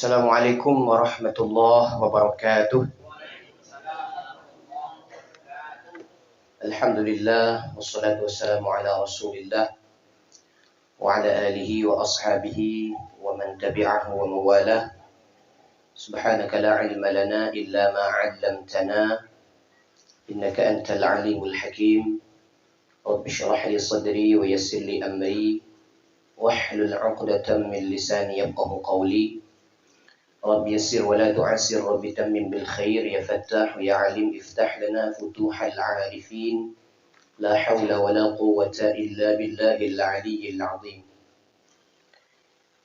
Assalamualaikum warahmatullahi wabarakatuh. Alhamdulillah wassalatu wassalamu ala Rasulillah wa ala alihi wa ashabihi wa man tabi'ahu wa mawalah. Subhanaka la ilma lana illa ma 'allamtana innaka antal alimul hakim. Rabbi shrah li sadri wa yassir li amri wahlul 'uqdatam min lisani yafqahu qawli. رب يسر ولا تعسر رب تمم بالخير يا فتاح يا عليم افتح لنا فتوح العارفين لا حول ولا قوة إلا بالله العلي العظيم.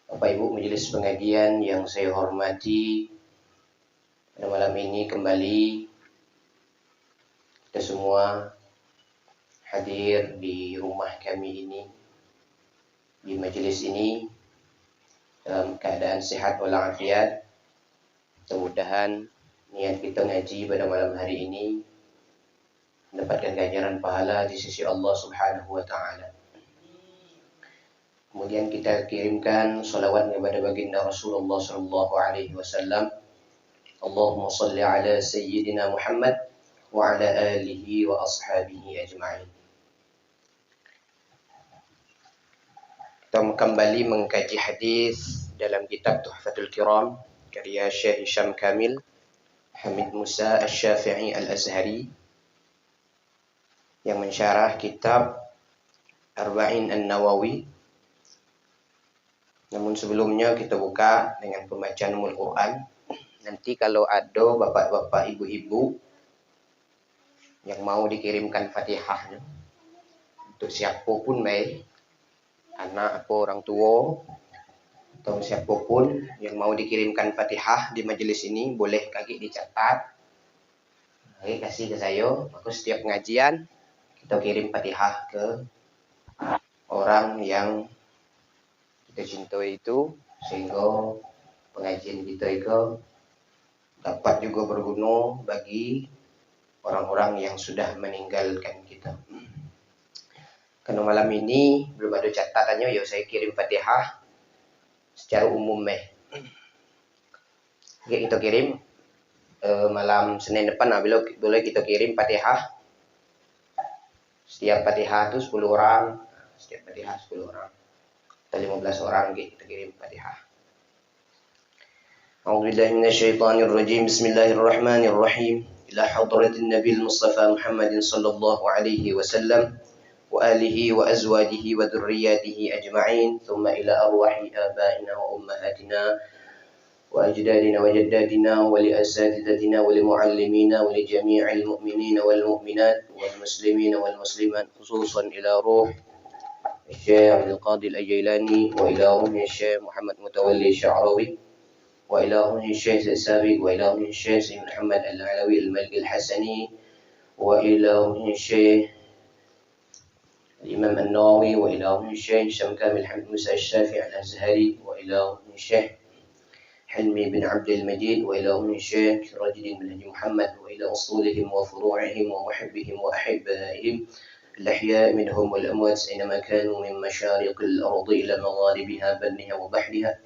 Bapak Ibu majelis pengajian yang saya hormati, pada malam ini kembali kita semua hadir di rumah kami ini, di majelis ini dalam keadaan sehat walafiat. Mudah-mudahan niat kita ngaji pada malam hari ini mendapatkan ganjaran pahala di sisi Allah Subhanahu wa taala. Kemudian kita kirimkan salawat kepada baginda Rasulullah sallallahu alaihi wasallam. Allahumma shalli ala sayyidina Muhammad wa ala alihi wa ashabihi ajma'in. Kita kembali mengkaji hadis dalam kitab Tuhfatul Kiram karya Syekh Hisham Kamil Hamid Musa Asy-Syafi'i Al-Azhari yang mensyarah kitab Arba'in An-Nawawi. Namun sebelumnya kita buka dengan pembacaan Ummul Quran. Nanti kalau ada bapak-bapak, ibu-ibu yang mau dikirimkan Fatihah untuk siapapun baik, anak atau orang tua atau siapapun yang mau dikirimkan Fatihah di majelis ini, boleh kaki dicatat, kasih ke saya. Maka setiap pengajian kita kirim Fatihah ke orang yang kita cintai itu, sehingga pengajian kita itu dapat juga berguna bagi orang-orang yang sudah meninggalkan kita. Karena malam ini belum ada catatannya, ya saya kirim Fatihah secara umum kita kirim malam Senin depan. Boleh kita kirim Fatihah. Setiap Fatihah itu 10 orang. Setiap Fatihah 10 orang atau 15 orang kita kirim Fatihah. A'udzubillahi minasyaitonir rajim. Bismillahirrahmanirrahim. Ila hadratin Nabil Mustafa Muhammadin sallallahu alaihi wasallam وآله وأزواجه وذرياته أجمعين ثم إلى أرواح آبائنا وأمهاتنا وأجدادنا وجداتنا ولأساتذتنا ولمعلمينا ولجميع المؤمنين والمؤمنات والمسلمين والمسلمات خصوصا إلى روح الشيخ عبد القادر الجيلاني وإلى روح الشيخ محمد متولي الشعراوي وإلى روح الشيخ السابق وإلى روح الشيخ محمد العلوي الملك الحسني وإلى روح الشيخ الإمام النووي وإلى روح الشيخ هشام كامل حمد موسى الشافعي الأزهري وإلى روح الشيخ حلمي بن عبد المجيد وإلى روح الشيخ سراج الدين بن محمد وإلى أصولهم وفروعهم ومحبهم وأحبائهم الأحياء منهم والأموات أينما كانوا من مشارق الأرض إلى مغاربها برها وبحرها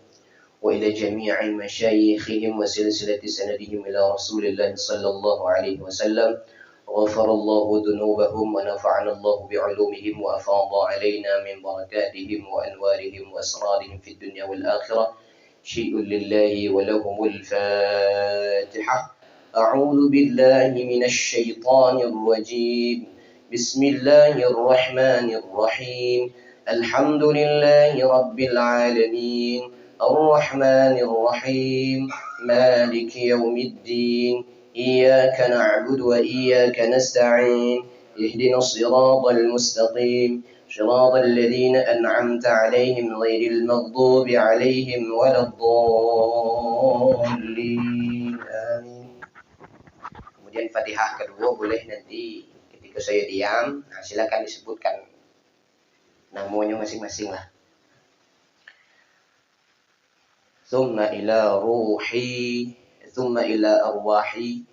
وإلى جميع مشايخهم وسلسلة سندهم إلى رسول الله صلى الله عليه وسلم. غفر الله ذنوبهم ونفعنا الله بعلومهم وأفاض علينا من بركاتهم وأنوارهم وأسرارهم في الدنيا والآخرة. شيء لله ولهم الفاتحة. أعوذ بالله من الشيطان الرجيم. بسم الله الرحمن الرحيم. الحمد لله رب العالمين الرحمن الرحيم مالك يوم الدين إياك نعبد وإياك نستعين اهدنا الصراط المستقيم صراط الذين أنعمت عليهم غير المغضوب عليهم ولا الضالين آمين. Kemudian Fatihah kedua boleh nanti ketika saya diam, silakan disebutkan namanya masing-masing lah. Thumma ila ruhi ثم إلى أرواحي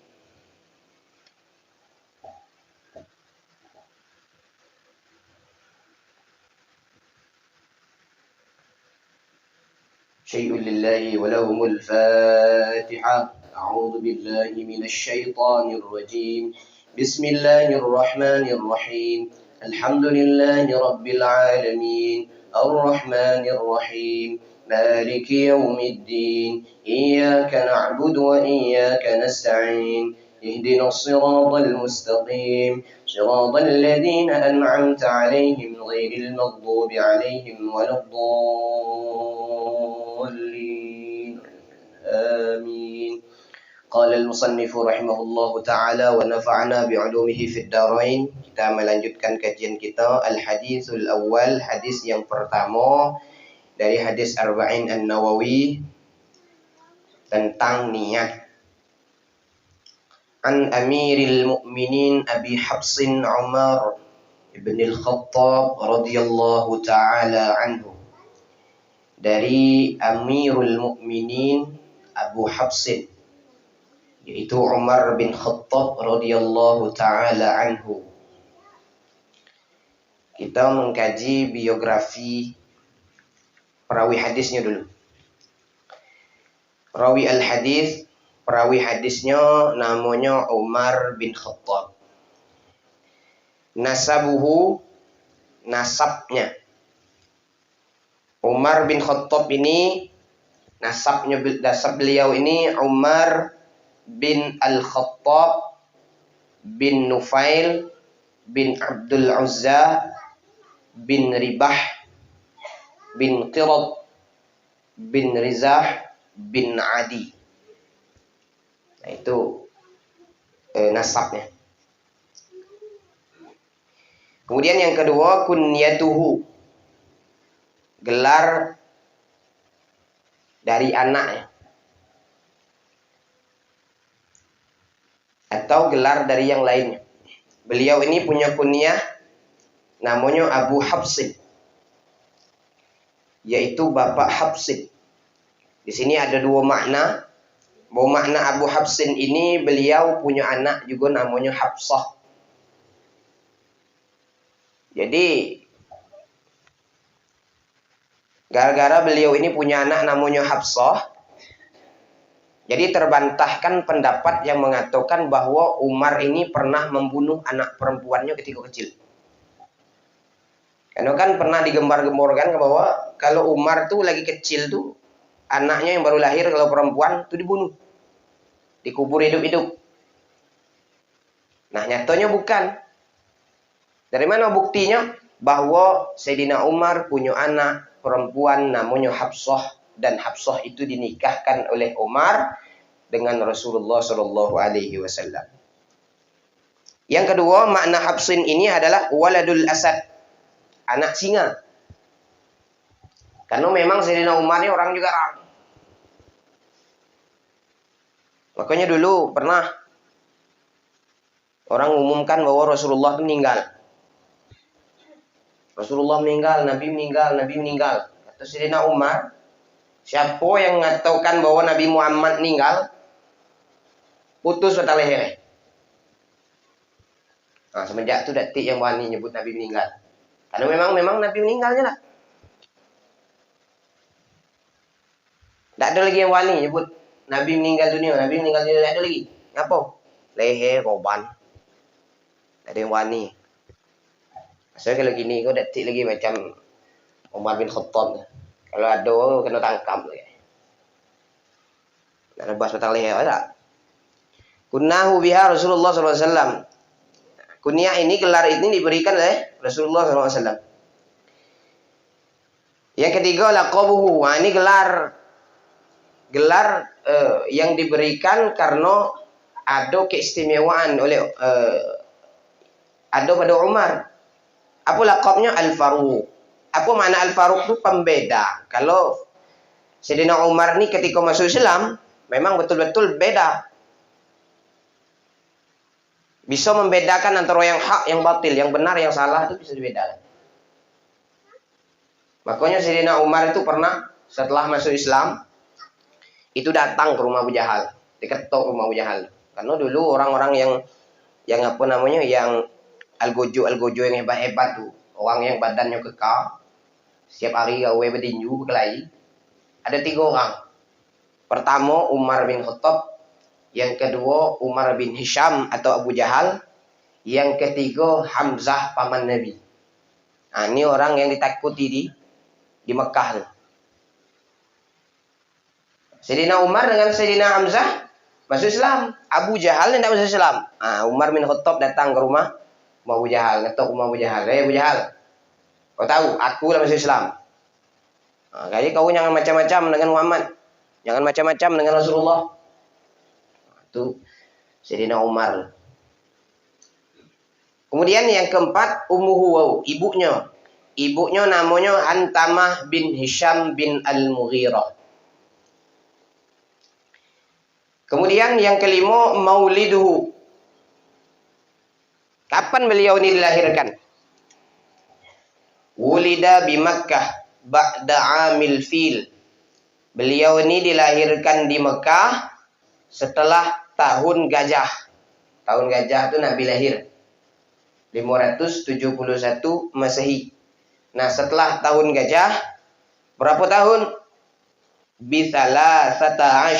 شيء لله ولهم الفاتحة. أعوذ بالله من الشيطان الرجيم. بسم الله الرحمن الرحيم. الحمد لله رب العالمين الرحمن الرحيم مالك يوم الدين إياك نعبد وإياك نستعين اهدنا الصراط المستقيم صراط الذين أنعمت عليهم غير المغضوب عليهم ولا الضالين آمين. قال المصنف رحمه الله تعالى ونفعنا بعلومه في الدارين. Kita melanjutkan kajian kita al-hadithul awal, hadis yang pertama dari hadis Arba'in An-Nawawi tentang niat. An Amiril Mu'minin Abi Hafsin Umar ibn al-Khattab radhiyallahu ta'ala anhu. Dari Amirul Mu'minin Abu Hafsin, yaitu Umar bin Khattab radhiyallahu ta'ala anhu. Kita mengkaji biografi perawi hadisnya dulu. Perawi hadisnya namanya Umar bin Khattab. Nasabuhu, nasabnya. Umar bin Khattab ini, nasab beliau ini Umar bin Al-Khattab bin Nufail bin Abdul Uzza bin Ribah bin Qirad bin Rizah bin Adi. Nah, itu nasabnya. Kemudian yang kedua, kunyatuhu, gelar dari anaknya atau gelar dari yang lainnya. Beliau ini punya kunyah namanya Abu Hafsin, yaitu Bapak Hafsin. Di sini ada dua makna. Bahwa makna Abu Hafsin ini beliau punya anak juga namanya Hafsah. Jadi gara-gara beliau ini punya anak namanya Hafsah, jadi terbantahkan pendapat yang mengatakan bahwa Umar ini pernah membunuh anak perempuannya ketika kecil. Karena kan pernah digembar-gemborkan bahwa kalau Umar tuh lagi kecil tuh, anaknya yang baru lahir kalau perempuan itu dibunuh, dikubur hidup-hidup. Nah, nyatanya bukan. Dari mana buktinya? Bahwa Sayyidina Umar punya anak perempuan namanya Hafsah, dan Hafsah itu dinikahkan oleh Umar dengan Rasulullah Shallallahu Alaihi Wasallam. Yang kedua, makna Hafsin ini adalah waladul asad, anak singa. Karena memang Sayyidina Umar ini orang juga ram. Makanya dulu pernah orang umumkan bahwa Rasulullah itu meninggal. Rasulullah meninggal, Nabi meninggal, Nabi meninggal. Kata Sayyidina Umar, siapa yang mengatakan bahwa Nabi Muhammad meninggal, putus batang leher. Nah, semenjak itu detik yang berani nyebut Nabi meninggal. Karena memang Nabi meninggalnya lah. Tidak ada lagi yang wani nyebut Nabi meninggal dunia, Nabi meninggal dunia, tidak ada lagi. Ngapa? Leher, korban. Tidak ada yang wani. Saya kalau gini, kau detik lagi macam Umar bin Khattab. Kalau ada, kena tangkap lagi. Tidak ada bahas batang leher, tak? Kunnahu biha Rasulullah SAW. Kunyah ini, gelar ini diberikan oleh Rasulullah SAW. Yang ketiga, laqabuhu. Nah, ini gelar yang diberikan karena ada keistimewaan oleh ada pada Umar. Apa laqabnya? Al-Faruq. Apa makna Al-Faruq itu? Pembeda. Kalau Sayyidina Umar ini ketika masuk Islam memang betul-betul beda. Bisa membedakan antara yang hak, yang batil, yang benar, yang salah, itu bisa dibedakan. Makanya Sayyidina Umar itu pernah setelah masuk Islam itu datang ke rumah Abu Jahal, diketok rumah Abu Jahal. Karena dulu orang-orang yang apa namanya, yang algojo yang hebat-hebat tuh, orang yang badannya kekar, setiap hari gawe bertinju berkelahi, Ada 3 orang. Pertama Umar bin Khattab, yang kedua Umar bin Hisham atau Abu Jahal, yang ketiga Hamzah paman Nabi. Nah, ini orang yang ditakuti di Mekah. Sayyidina Umar dengan Sayyidina Hamzah masuk Islam. Abu Jahal tidak masuk Islam. Nah, Umar bin Khattab datang ke rumah Abu Jahal, ngetok rumah Abu Jahal. Abu Jahal, kau tahu aku lah masuk Islam. Nah, jadi kau jangan macam-macam dengan Muhammad. Jangan macam-macam dengan Rasulullah. Itu Sayyidina Umar. Kemudian yang keempat Ummuhu, ibunya. Ibunya namanya Hantamah bin Hisham bin Al-Mughirah. Kemudian yang kelima Mauliduhu. Kapan beliau ini dilahirkan? Wulida bi Makkah ba'da amil fil. Beliau ini dilahirkan di Mekah setelah tahun gajah. Tahun gajah itu Nabi lahir 571 Masehi. Nah, setelah tahun gajah berapa tahun? Bisalah 11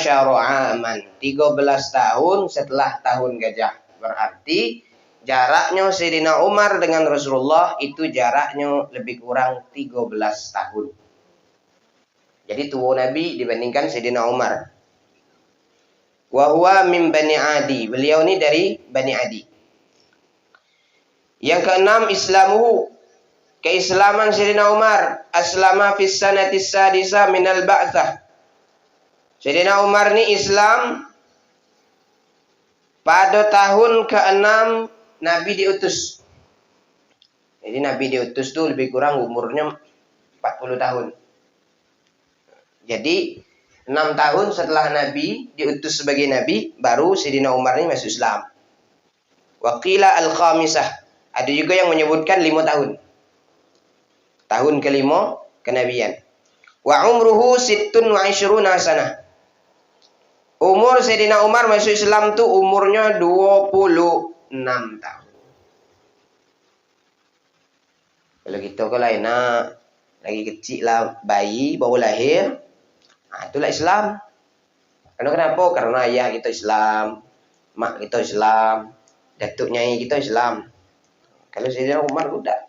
aman. 13 tahun setelah tahun gajah. Berarti jaraknya Sayyidina Umar dengan Rasulullah itu jaraknya lebih kurang 13 tahun. Jadi tua Nabi dibandingkan Sayyidina Umar. Wa huwa min Bani Adi. Beliau ini dari Bani Adi. Yang keenam Islamuhu. Keislaman Sayyidina Umar. Aslama fis sanatis sadisa minal ba'tsah. Sayyidina Umar ini Islam pada tahun ke-6 Nabi diutus. Jadi Nabi diutus itu lebih kurang umurnya 40 tahun. Jadi 6 tahun setelah Nabi diutus sebagai Nabi, baru Sayyidina Umar ini masuk Islam. Waqila al-khamisah. Ada juga yang menyebutkan 5 tahun. Tahun ke-5 kenabian. Wa umruhu 26 sanah. Umur Sayyidina Umar masuk Islam itu umurnya 26 tahun. Kalau kita kalau enak, lagi kecil lah, bayi baru lahir, nah, itulah Islam. Kenapa? Karena ayah kita Islam, mak kita Islam, datuk nyai kita Islam. Kalau Sayyidina Umar udah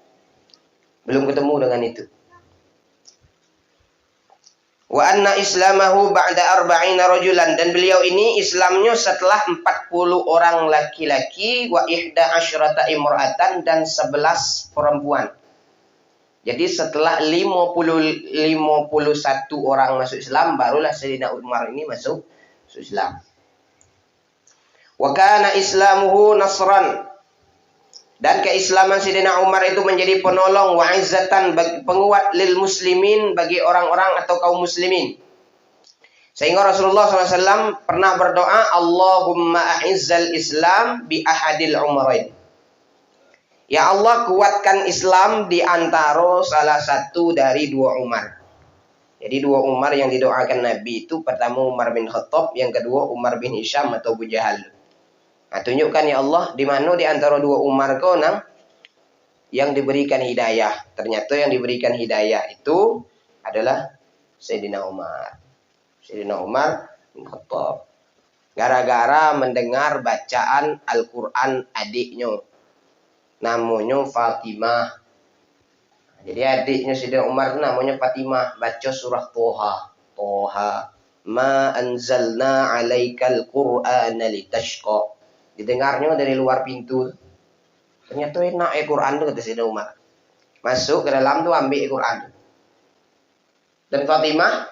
belum ketemu dengan itu. Wa anna islamahu ba'da 40 rajulan, dan beliau ini Islamnya setelah 40 orang laki-laki, wa 11 imra'atan, dan 11 perempuan. Jadi setelah 51 orang masuk Islam, barulah Sayyidina Umar ini masuk Islam. Wa kana islamuhu nasran, dan keislaman Sayyidina Umar itu menjadi penolong, wa izzatan, penguat lil muslimin, bagi orang-orang atau kaum muslimin. Sehingga Rasulullah SAW pernah berdoa, Allahumma a'izzal Islam bi ahadil umrain. Ya Allah, kuatkan Islam di antara salah satu dari 2 Umar. Jadi 2 Umar yang didoakan Nabi itu, pertama Umar bin Khattab, yang kedua Umar bin Hisham atau Abu Jahal. Nah, tunjukkan ya Allah, di mana di antara 2 Umar kau yang diberikan hidayah. Ternyata yang diberikan hidayah itu adalah Sayyidina Umar. Sayyidina Umar bin Khattab. Gara-gara mendengar bacaan Al-Quran adiknya, namanya Fatimah. Jadi adiknya Sayyidina Umar itu namanya Fatimah, baca surah Toha. Toha, ma anzalna alaikal Qur'ana litashqa. Didengarnya dari luar pintu. Ternyata enak Quran itu, kata Sayyidina Umar. Masuk ke dalam tuh ambil Quran. Dan Fatimah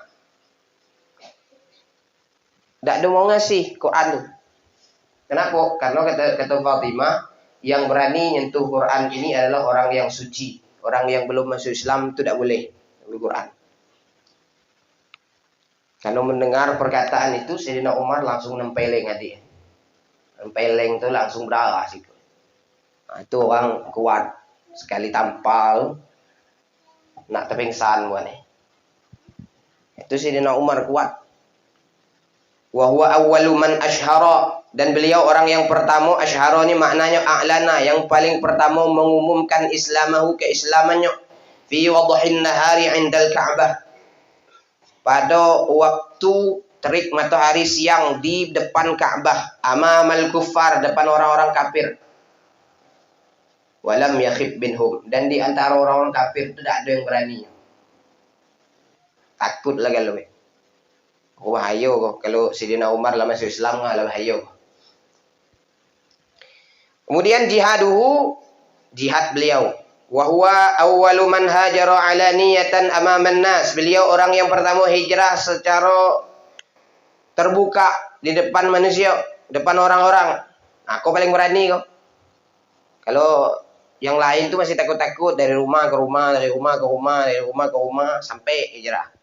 tidak ada mau ngasih Quran tuh. Kenapa? Karena kata Fatimah, yang berani nyentuh Quran ini adalah orang yang suci. Orang yang belum masuk Islam itu tidak boleh ambil Quran. Kalau mendengar perkataan itu, Sayyidina Umar langsung nempeleng adik. Nempeleng itu langsung berdarah sih. Nah, itu orang kuat. Sekali tampal, nak terpingsan buat nih. Itu Sayyidina Umar kuat. Wa huwa awwalu man ashhara, dan beliau orang yang pertama. Ashhara ini maknanya a'lana, yang paling pertama mengumumkan islamahu, keislamannya, fi wadhin nahari indal Ka'bah, pada waktu terik matahari siang di depan Ka'bah, amamal kuffar, depan orang-orang kafir. Walam yakhib binhum, dan di antara orang-orang kafir itu tidak ada yang berani. Takut lah kalau bahaya kok kalau Sayyidina Umar lah masuk Islam lah bahaya. Kemudian jihad beliau. Wa huwa awwalu man hajara alaniyatan amaman nas. Beliau orang yang pertama hijrah secara terbuka di depan manusia, depan orang-orang. Nah, kau paling berani kok. Kalau yang lain tuh masih takut-takut dari rumah ke rumah, dari rumah ke rumah, dari rumah ke rumah sampai hijrah.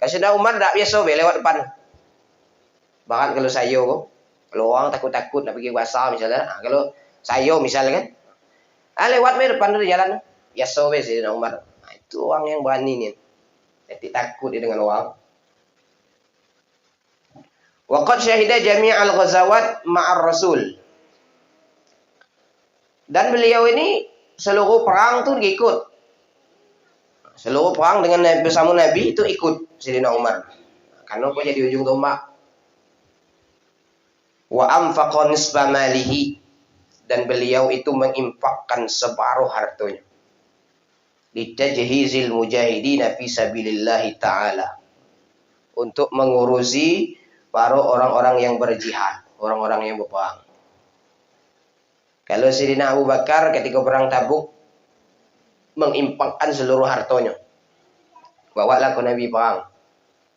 Kalau Umar tak biasa lewat depan. Bahkan kalau saya kok, kalau orang takut-takut nak pergi puasa misalnya, nah, kalau saya misalnya kan, lewat depan dari jalan, biasa Sayyidina Umar. Nah, itu orang yang berani nih, tidak takut dia dengan orang. Waqad syahida jami'al ghazawat ma'ar Rasul. Dan beliau ini seluruh perang tuh ikut. Seluruh perang dengan bersama Nabi itu ikut Sayyidina Umar. Karena apa jadi ujung tombak. Wa anfaqa nisfa malihi, dan beliau itu menginfakkan separuh hartanya. Litajhizil mujahidina fi sabilillah ta'ala. Untuk mengurusi para orang-orang yang berjihad, orang-orang yang berperang. Kalau Sayyidina Abu Bakar ketika perang Tabuk menginfakkan seluruh hartanya. Bawalah ke Nabi perang.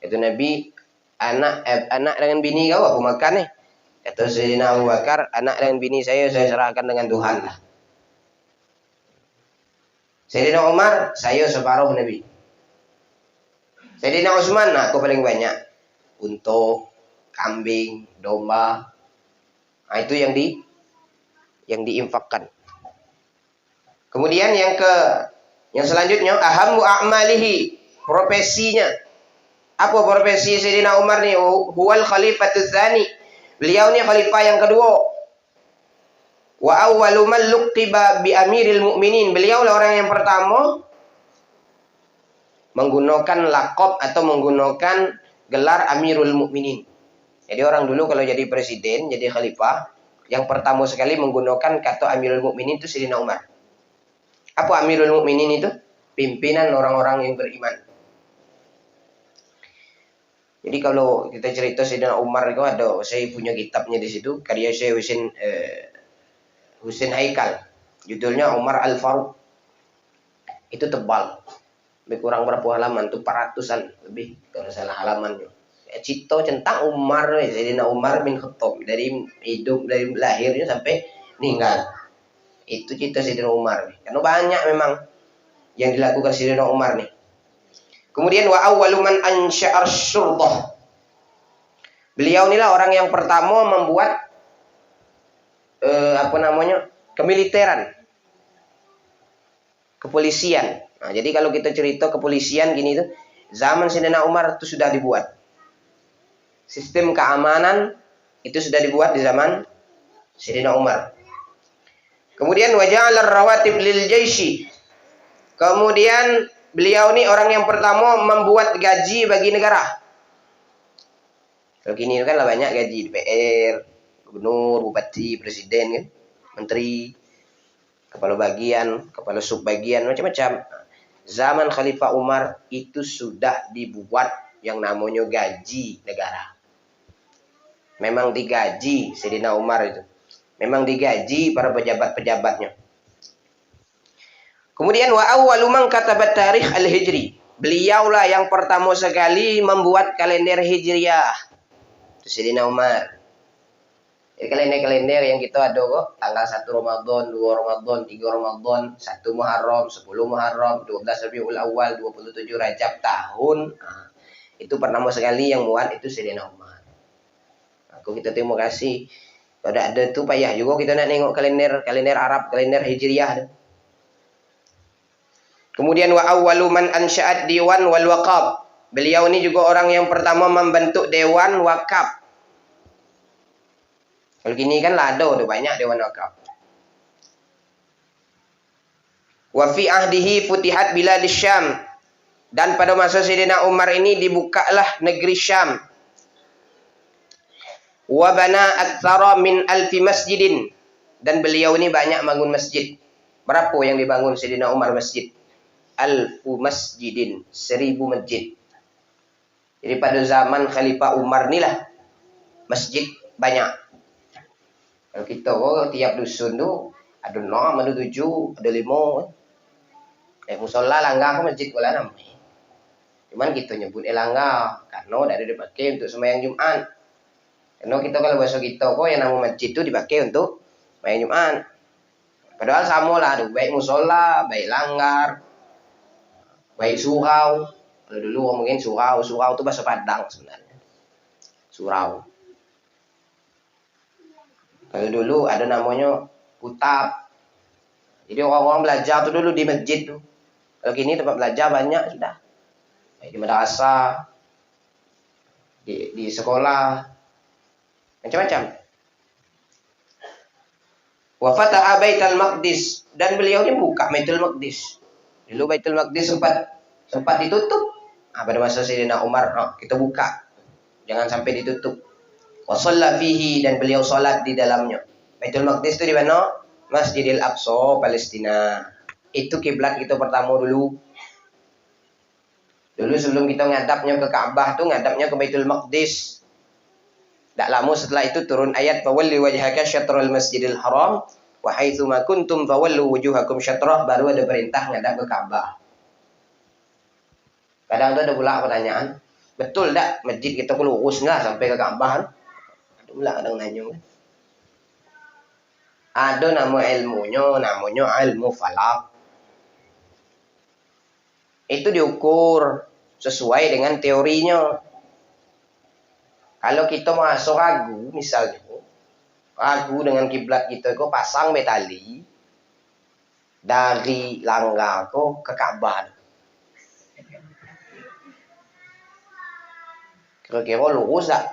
Itu Nabi, anak dengan bini kau aku makan nih. Kata Sayyidina Abu Bakar, anak dengan bini saya serahkan dengan Tuhan lah. Sayyidina Umar, saya separuh Nabi. Sayyidina Utsman, aku paling banyak. Unta, kambing, domba. Nah, itu yang diinfakkan. Kemudian yang selanjutnya ahammu a'malihi, profesinya. Apa profesi Sayyidina Umar nih? Huwal khalifatus tsani. Beliau ni khalifah yang kedua. Wa awwalu man luqiba bi amiril mu'minin. Beliau lah orang yang pertama menggunakan laqab atau menggunakan gelar Amirul Mukminin. Jadi orang dulu kalau jadi presiden, jadi khalifah, yang pertama sekali menggunakan kata Amirul Mukminin itu Sayyidina Umar. Apa Amirul Mukminin itu? Pimpinan orang-orang yang beriman. Jadi kalau kita cerita Sayyidina Umar itu ada, saya punya kitabnya di situ, karya Syekh Husain Haikal. Judulnya Umar Al-Faruq. Itu tebal. Lebih kurang berapa halaman tuh, 400-an lebih kalau salah halamannya. Cerita tentang Umar, Sayyidina Umar bin Khattab, dari hidup, dari lahirnya sampai meninggal. Itu cerita Sayyidina Umar nih. Karena banyak memang yang dilakukan Sayyidina Umar nih. Kemudian wa awwalu man ansya'ar syurdah. Beliau inilah orang yang pertama membuat kemiliteran, kepolisian. Nah, jadi kalau kita cerita kepolisian gini tuh, zaman Sayyidina Umar itu sudah dibuat. Sistem keamanan itu sudah dibuat di zaman Sayyidina Umar. Kemudian waja'al ar-rawatib lil jaishi. Kemudian beliau ini orang yang pertama membuat gaji bagi negara. Kalau gini kan lah banyak gaji DPR, gubernur, bupati, presiden kan, menteri, kepala bagian, kepala subbagian, macam-macam. Zaman Khalifah Umar itu sudah dibuat yang namanya gaji negara. Memang digaji Sayyidina Umar itu. Memang digaji para pejabat-pejabatnya. Kemudian wa awwalu man katabat tarikh al-hijri. Beliaulah yang pertama sekali membuat kalender Hijriah. Itu Sayyidina Umar. Jadi kalender-kalender yang kita ada kok, tanggal 1 Ramadan, 2 Ramadan, 3 Ramadan, 1 Muharram, 10 Muharram, 12 Rabiul Awal, 27 Rajab tahun. Nah, itu pertama sekali yang muat itu Sayyidina Umar. Aku kita terima kasih. Kalau ada tuh payah juga kita nak nengok kalender Arab, kalender Hijriah. Kemudian wa awwalu man ansya'at diwan wal waqaf. Beliau ini juga orang yang pertama membentuk dewan wakaf. Kalau gini kan lah ada banyak dewan wakaf. Wa fi ahdihi futihat biladis Syam. Dan pada masa Sayyidina Umar ini dibukalah negeri Syam. Wa bana aktsara min alfi masjidin. Dan beliau ini banyak bangun masjid. Berapa yang dibangun Sayyidina Umar masjid? Alfu masjidin, 1000 masjid. Jadi pada zaman Khalifah Umar inilah masjid banyak. Kalau kita tiap dusun tu ada 6, ada 7, ada 5. Musola langgar masjid pula namanya. Cuman kita nyebut langgar karena tidak ada dipakai untuk sembahyang Jumat. Karena kita kalau bahasa kita yang nama masjid itu dipakai untuk sembahyang Jumat. Padahal sama lah, baik musola, baik langgar, baik surau. Kalau dulu ngomongin surau itu bahasa Padang sebenarnya. Surau. Kalau dulu ada namanya kutap. Jadi orang-orang belajar tuh dulu di masjid tuh. Kalau kini tempat belajar banyak sudah. Baik di madrasah, di sekolah, macam-macam. Wa fataha Baitul Maqdis, dan beliau ini buka Baitul Maqdis. Dulu Baitul Maqdis sempat ditutup. Pada masa Sayyidina Umar, kita buka. Jangan sampai ditutup. Wa shalla fihi, dan beliau salat di dalamnya. Baitul Maqdis itu di mana? Masjidil Aqsa, Palestina. Itu kiblat kita pertama dulu. Dulu sebelum kita ngadapnya ke Ka'bah tuh ngadapnya ke Baitul Maqdis. Tak lama setelah itu turun ayat fawalli wajhaka syatrul masjidil haram wa haitsu ma kuntum fawallu wujuhakum syatrah, baru ada perintah ngadap ke Ka'bah. Kadang tuh ada pula pertanyaan, betul tak masjid kita lurus enggak sampai ke Ka'bah? Ada pula kadang nanya kan. Ada nama ilmunya, namanya ilmu falak. Itu diukur sesuai dengan teorinya. Kalau kita masuk ragu, misalnya ragu dengan kiblat kita, kok pasang betali dari langgar kok ke Ka'bah. Kira-kira lurus tak?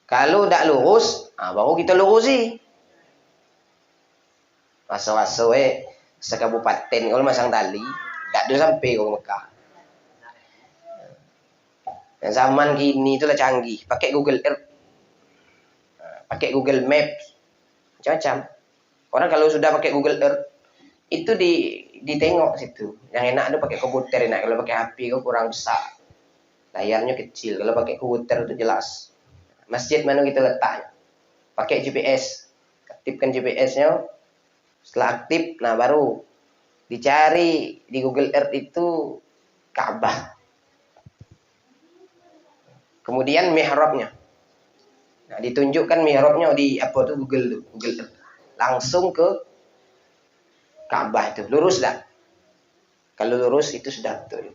Kalau tak lurus, baru kita lurusi. Masa-masa sekabupaten kalau masang tali, tak ada sampai ke Mekah. Dan zaman kini itulah canggih, pakai Google Earth, pakai Google Maps, macam-macam. Orang kalau sudah pakai Google Earth, itu ditengok situ. Yang enak itu pakai komputer enak. Kalau pakai HP kok kurang besar, layarnya kecil. Kalau pakai komputer itu jelas. Masjid mana kita letak, pakai GPS, aktifkan GPS-nya. Setelah aktif, nah baru dicari di Google Earth itu Ka'bah. Kemudian mihrabnya. Nah, ditunjukkan mihrabnya di apa tuh Google Earth. Langsung ke Ka'bah itu. Lurus dah. Kalau lurus itu sudah betul.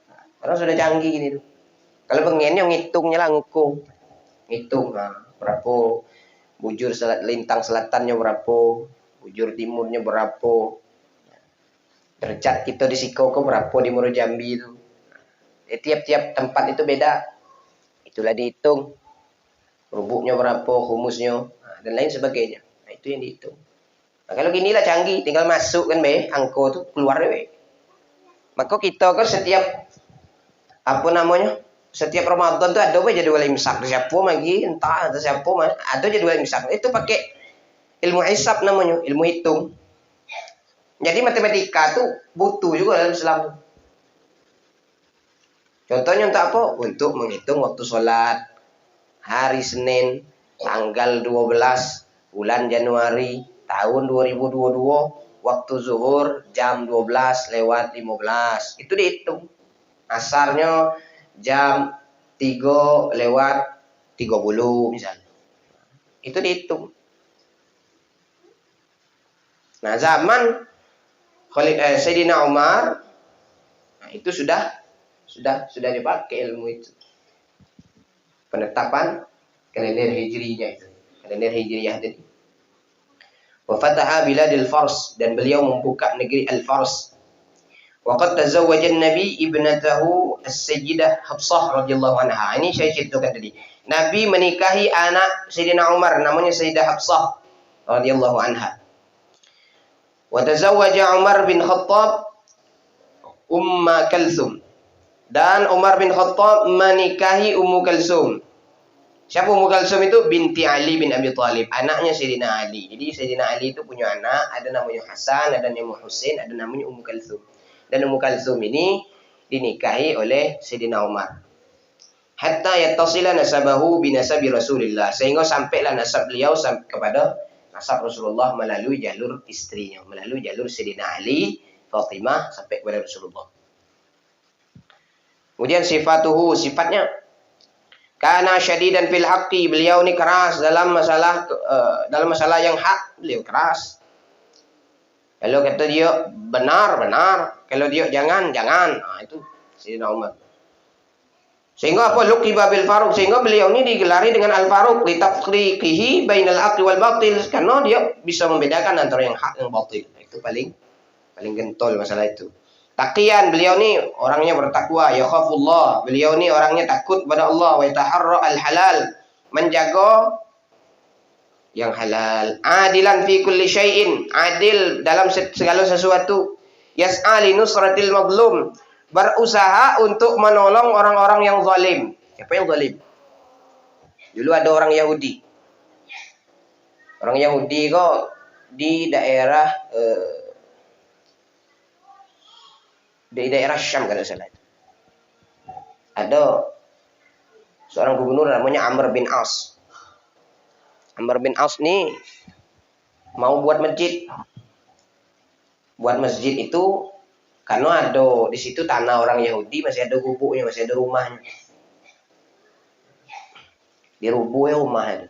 Nah, orang sudah canggih gini tuh. Kalau pengennya ngitungnya lah ngukur. Ngitung berapa bujur lintang selatannya berapa, bujur timurnya berapa, derajat kita di Sikoko berapa di Muaro Jambi itu. Tiap-tiap tempat itu beda. Itulah dihitung. Rubuknya berapa, humusnya, dan lain sebagainya. Nah, itu yang dihitung. Nah, kalau gini lah canggih, tinggal masuk kan angko tuh keluar deh. Maka kita kan setiap setiap Ramadan tuh ada jadwal imsak. Siapa lagi entah ada siapa ada jadwal imsak. Itu pakai ilmu hisab namanya, ilmu hitung. Jadi matematika tuh butuh juga dalam Islam tuh. Contohnya untuk apa? Untuk menghitung waktu sholat hari Senin tanggal 12 bulan Januari tahun 2022, waktu zuhur jam 12:15. Itu dihitung. Asarnya jam 3:30 misalnya. Itu dihitung. Nah, zaman Sayyidina Umar, nah itu sudah dipakai ilmu itu. Penetapan kalender hijrinya itu. Kalender hijriyah tadi. Wa fataha biladil Fars, dan beliau membuka negeri Al-Fars. Wa qad tazawwaja an-nabi ibnatahu as-sayyidah Hafsah radhiyallahu anha. Ini saya ceritakan tadi. Nabi menikahi anak Sayyidina Umar namanya Sayyidah Hafsah radhiyallahu anha. Wa tazawwaja Umar bin Khattab Umma Kalsum. Dan Umar bin Khattab menikahi Ummu Kalsum. Siapa Ummu Kalsum itu? Binti Ali bin Abi Thalib, anaknya Sayyidina Ali. Jadi Sayyidina Ali itu punya anak, ada namanya Hasan, ada namanya Husain, ada namanya Ummu Kalsum. Dan Ummu Kalsum ini dinikahi oleh Sayyidina Umar. Hatta yattasila nasabahu binasabi Rasulillah, sehingga sampailah nasab beliau kepada nasab Rasulullah melalui jalur istrinya, melalui jalur Sayyidina Ali, Fatimah sampai kepada Rasulullah. Kemudian sifatuhu, sifatnya, karena syadidan fil haqqi, beliau ini keras dalam masalah yang hak, beliau keras. Kalau kata dia benar, benar. Kalau dia jangan, jangan. Nah, itu Sayyidina Umar. Sehingga apa? Luqiba bil Faruq, sehingga beliau ini digelari dengan Al Faruq li tafriqihi bainal haqqi wal batil, karena dia bisa membedakan antara yang hak dan batil. Itu paling gentol masalah itu. Taqiyan, beliau ni orangnya bertakwa, yakhafullah, beliau ni orangnya takut pada Allah, wa yataharra al-halal, menjaga yang halal. Adilan fi kulli syai'in, adil dalam segala sesuatu. Yas'a li nusratil mazlum, berusaha untuk menolong orang-orang yang zalim. Siapa yang zalim? Dulu ada orang Yahudi. Orang Yahudi kok di daerah Syam kalau salah. Ada seorang gubernur namanya Amr bin As. Amr bin As nih mau buat masjid. Buat masjid itu karena ada di situ tanah orang Yahudi, masih ada gubuknya, masih ada rumahnya. Dirubuh rumahnya.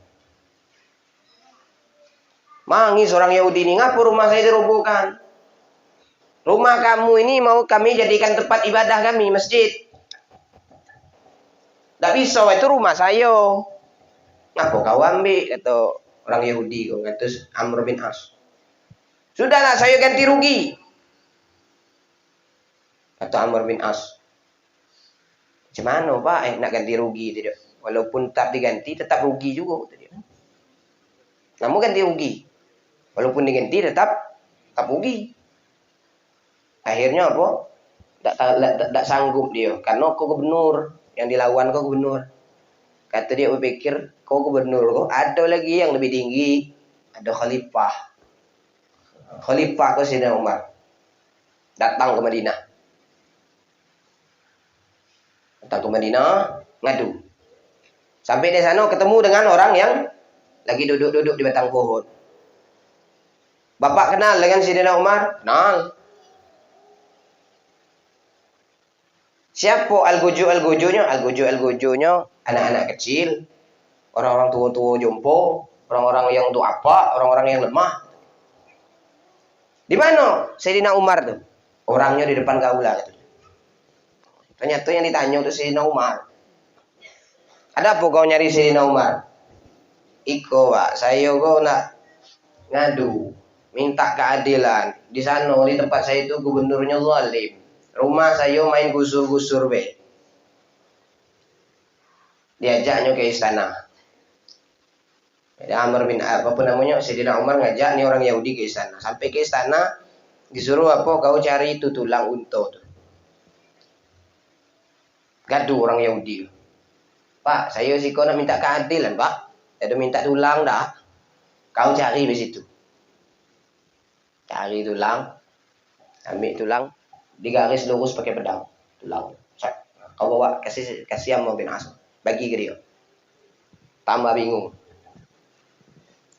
Mangis orang Yahudi ini, ngapa rumah saya dirubuhkan? Rumah kamu ini mau kami jadikan tempat ibadah kami, masjid. Tak bisa, itu rumah saya. Ngapa kau ambil? Kata orang Yahudi, kata Amr bin As. Sudahlah, saya ganti rugi. Kata Amr bin As. Macam mana Pak? Nak ganti rugi tidak? Walaupun tak diganti, tetap rugi juga. Kamu ganti rugi. Walaupun diganti, tetap rugi. Akhirnya apa? Tak sanggup dia. Karena kau gubernur. Yang dilawan kau gubernur. Kata dia berpikir, kau gubernur kau. Ada lagi yang lebih tinggi. Ada khalifah. Khalifah kau Sayyidina Umar. Datang ke Madinah. Ngadu. Sampai di sana ketemu dengan orang yang lagi duduk-duduk di batang pohon. Bapak kenal dengan Sayyidina Umar? Kenal. Siapa al-guju-nya? Al-guju-nya anak-anak kecil, orang-orang tua-tua jompo, orang-orang yang du'afa, orang-orang yang lemah. Di mana Sayyidina Umar tuh? Orangnya di depan kaula. Ternyata yang ditanya itu Sayyidina Umar. Ada apa kau nyari Sayyidina Umar? Iko Pak, saya kau nak ngadu, minta keadilan. Di sana di tempat saya itu gubernurnya zalim. Rumah saya main gusur-gusur be. Diajaknya ke istana. Amr bin Sayyidina Umar ngajak nih orang Yahudi ke istana. Sampai ke istana disuruh apa? Kau cari itu tulang unta tuh. Gaduh orang Yahudi. Pak, saya sih kau nak minta keadilan, Pak. Ada minta tulang dah. Kau cari di situ. Cari tulang. Ambil tulang. Digaris lurus pakai pedang. Tulang. Kau bawa kasih Amr bin As. Bagi ke dia. Tambah bingung.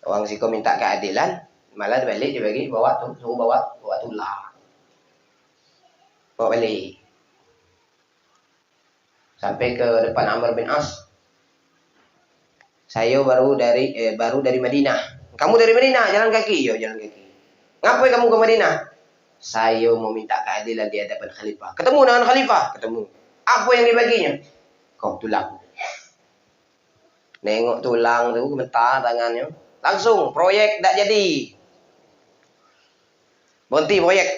Orang si kau minta keadilan. Malah balik dia bagi bawa tu. Suruh bawa tulang. Bawa balik. Sampai ke depan Amr bin As. Saya baru dari Madinah. Kamu dari Madinah, jalan kaki? Yo, jalan kaki. Ngapain kamu ke Madinah? Saya mau minta keadilan di hadapan khalifah. Ketemu dengan khalifah? Ketemu. Apa yang dibaginya? Kau tulang. Nengok tulang tu, gemetar tangannya. Langsung, proyek tak jadi. Berhenti proyek.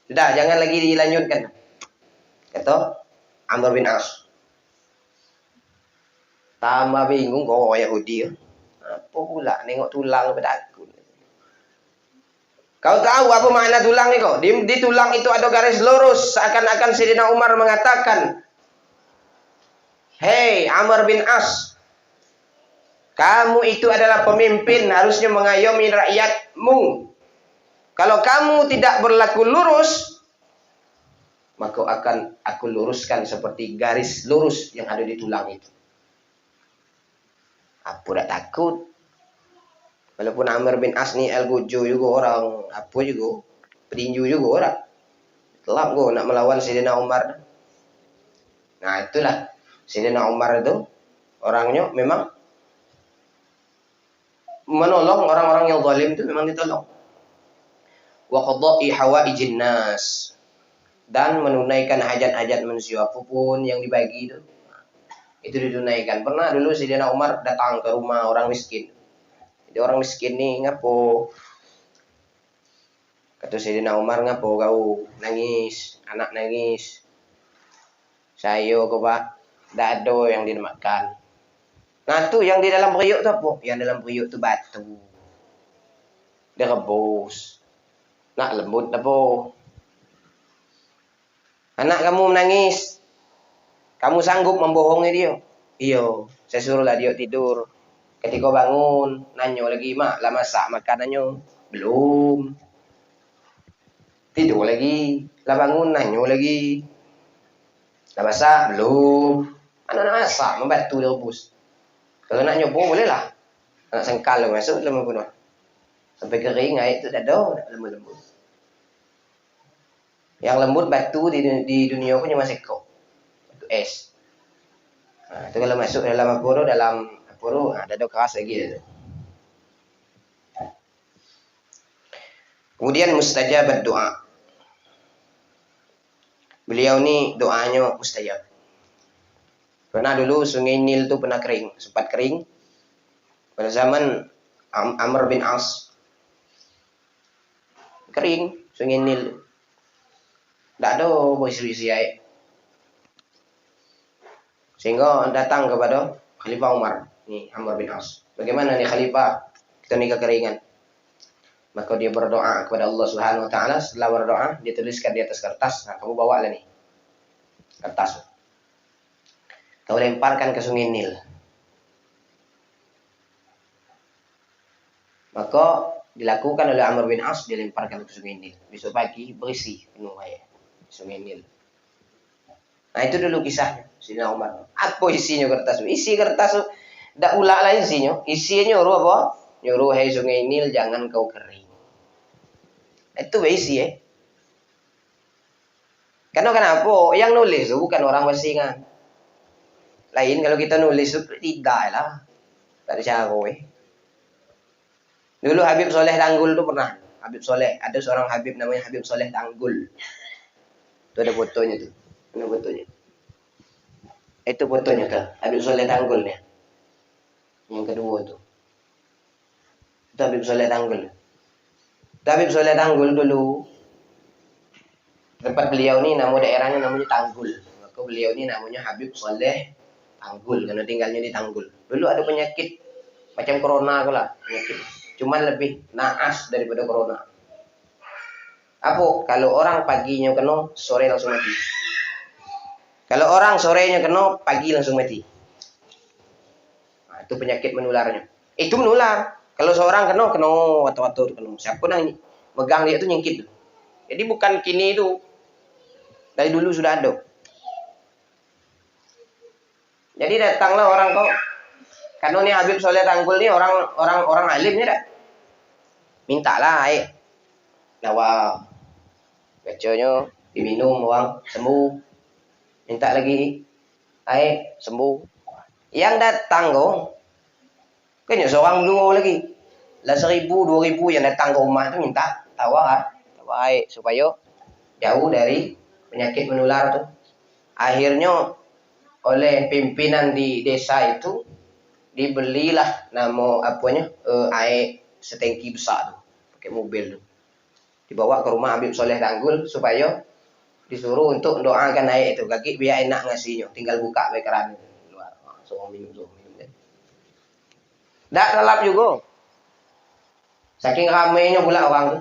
Sudah, jangan lagi dilanjutkan. Kata Amr bin As. Tambah bingung kau orang Yahudi. Apa pula nengok tulang pada aku. Kau tahu apa makna tulang itu? Di tulang itu ada garis lurus. Seakan-akan Sayyidina Umar mengatakan, hei Amr bin As, kamu itu adalah pemimpin, harusnya mengayomi rakyatmu. Kalau kamu tidak berlaku lurus, maka akan aku luruskan seperti garis lurus yang ada di tulang itu. Aku tidak takut. Walaupun Amr bin As ni Al-Gojo juga orang, apa juga, petinju juga orang. Telap gue nak melawan Sayyidina Umar. Nah itulah, Sayyidina Umar itu orangnya memang menolong orang-orang yang zalim itu memang ditolong. Wa qada'i hawaijin nas, dan menunaikan hajat-hajat manusia apapun yang dibagi itu ditunaikan. Pernah dulu Sayyidina Umar datang ke rumah orang miskin. Jadi orang miskin nih ngapo? Kata Sayyidina Umar, ngapo kau nangis, anak nangis. Saya ke Pak, tidak ada yang dimakan. Nah tuh yang di dalam periuk tu apa? Yang dalam periuk tu batu. Dia rebus. Nak lembut apa? Anak kamu menangis. Kamu sanggup membohongi dia? Iya, saya suruhlah dia tidur. Ketika bangun, nanya lagi, mak, lah masak makanannya? Belum. Tidur lagi, lah bangun, nanya lagi. Lah masak? Belum. Anak nak masak, membantu dia rebus. Kalau nak nyoba boleh lah. Nak sengkal masuk dalam guna. Sampai kering air itu dah ada, nak lembut-lembut. Yang lembut batu di dunia pun cuma seko. Batu es. Nah, itu kalau masuk dalam apa tu, ada keras lagi tu. Kemudian mustajabat doa. Beliau ni doanya mustajab. Pernah dulu sungai Nil tu pernah kering, sempat kering. Pada zaman Amr bin As. Kering sungai Nil. Tak ada berisi-isi air. Sehingga datang kepada Khalifah Umar, ni Amr bin As. Bagaimana ni Khalifah? Kita ni kekeringan. Maka dia berdoa kepada Allah Subhanahu wa taala. Setelah berdoa, dia tuliskan di atas kertas. Nah, kamu bawa lah ni. Kertas. Kau lemparkan ke sungai Nil. Maka dilakukan oleh Amr bin As, dilemparkan ke sungai Nil. Besok pagi berisi penuh air sungai Nil. Nah itu dulu kisahnya Sayyidina Umar. Apa isinya kertas? Isi kertas tu dak ulak lah isinya. Isinya nyuruh apa? Nyuruh hai sungai Nil jangan kau kering. Itu isi Karena kenapa? Yang nulis tu bukan orang basingan. Lain kalau kita nulis tu tidak lah. Tak ada cara Dulu Habib Soleh Tanggul tu pernah. Habib Soleh, ada seorang Habib namanya Habib Soleh Tanggul. Itu ada fotonya tu. Mana fotonya? Itu fotonya tu. Habib Soleh Tanggul ni. Yang kedua tu. Itu Habib Soleh Tanggul. Habib Soleh Tanggul dulu. Tempat beliau ni nama daerahnya namanya Tanggul. Maka beliau ni namanya Habib Soleh Tanggul karena tinggalnya di Tanggul. Dulu ada penyakit macam corona pula penyakit. Cuman lebih naas daripada corona. Apa? Kalau orang paginya kena, sore langsung mati. Kalau orang sorenya kena, pagi langsung mati. Nah, itu penyakit menularnya. Itu menular. Kalau seorang kena waktu-waktu kena. Siapa yang megang dia itu nyengkit. Jadi bukan kini itu. Dari dulu sudah ada. Jadi datanglah orang kok. Karena ni Habib Soleh Tanggul ni orang alim ni dah. Mintalah air. Dawa. Bacanya diminum orang sembuh. Minta lagi air sembuh. Yang datang kok. Kan seorang dua lagi. Lah 1,000, 2,000 yang datang ke rumah tu minta tawa air supaya jauh dari penyakit menular tu. Akhirnya oleh pimpinan di desa itu dibelilah air setengki besar tu pakai mobil tu. Dibawa ke rumah Habib Soleh Tanggul supaya disuruh untuk doakan air itu. Kaki biar enak ngasihnya. Tinggal buka pakai keran luar. Suruh minum. Tak telap juga. Saking ramainya pula orang tu.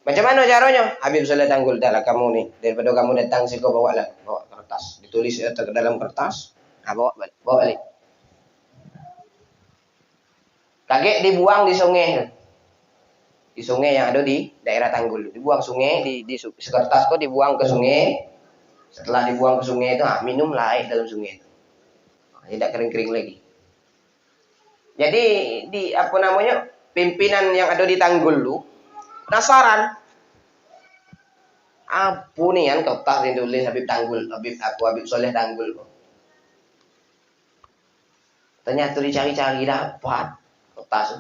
Macam mana caranya? Habib Soleh Tanggul, dah lah kamu nih, daripada kamu datang sih kau bawa kertas, ditulis ke dalam kertas, nah, bawa balik. Kakek dibuang di sungai yang ada di daerah Tanggul, dibuang sungai di sekertas kok dibuang ke sungai. Setelah dibuang ke sungai itu, minumlah air dalam sungai itu, tidak kering-kering lagi. Jadi pimpinan yang ada di Tanggul lu penasaran. Apa nih kan kertas yang tulis Habib Soleh Tanggul. Ternyata dicari-cari dapat kertas.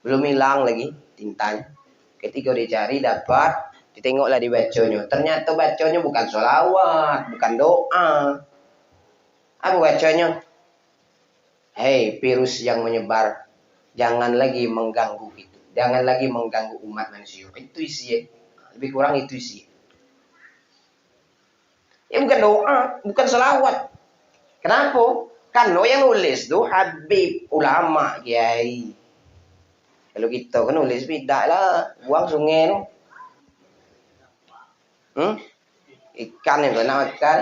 Belum hilang lagi tintanya. Ketika dicari dapat, ditengoklah dibacanya. Ternyata bacanya bukan sholawat, bukan doa. Apa bacanya? Hei virus yang menyebar, jangan lagi mengganggu itu. Jangan lagi mengganggu umat manusia. Itu isinya. Lebih kurang itu isinya. Ya bukan doa, bukan selawat. Kenapa? Karena yang nulis tuh Habib, ulama, kiai. Kalau kita kan nulis tidak lah, buang sungai tu. Ikan yang kena ikan.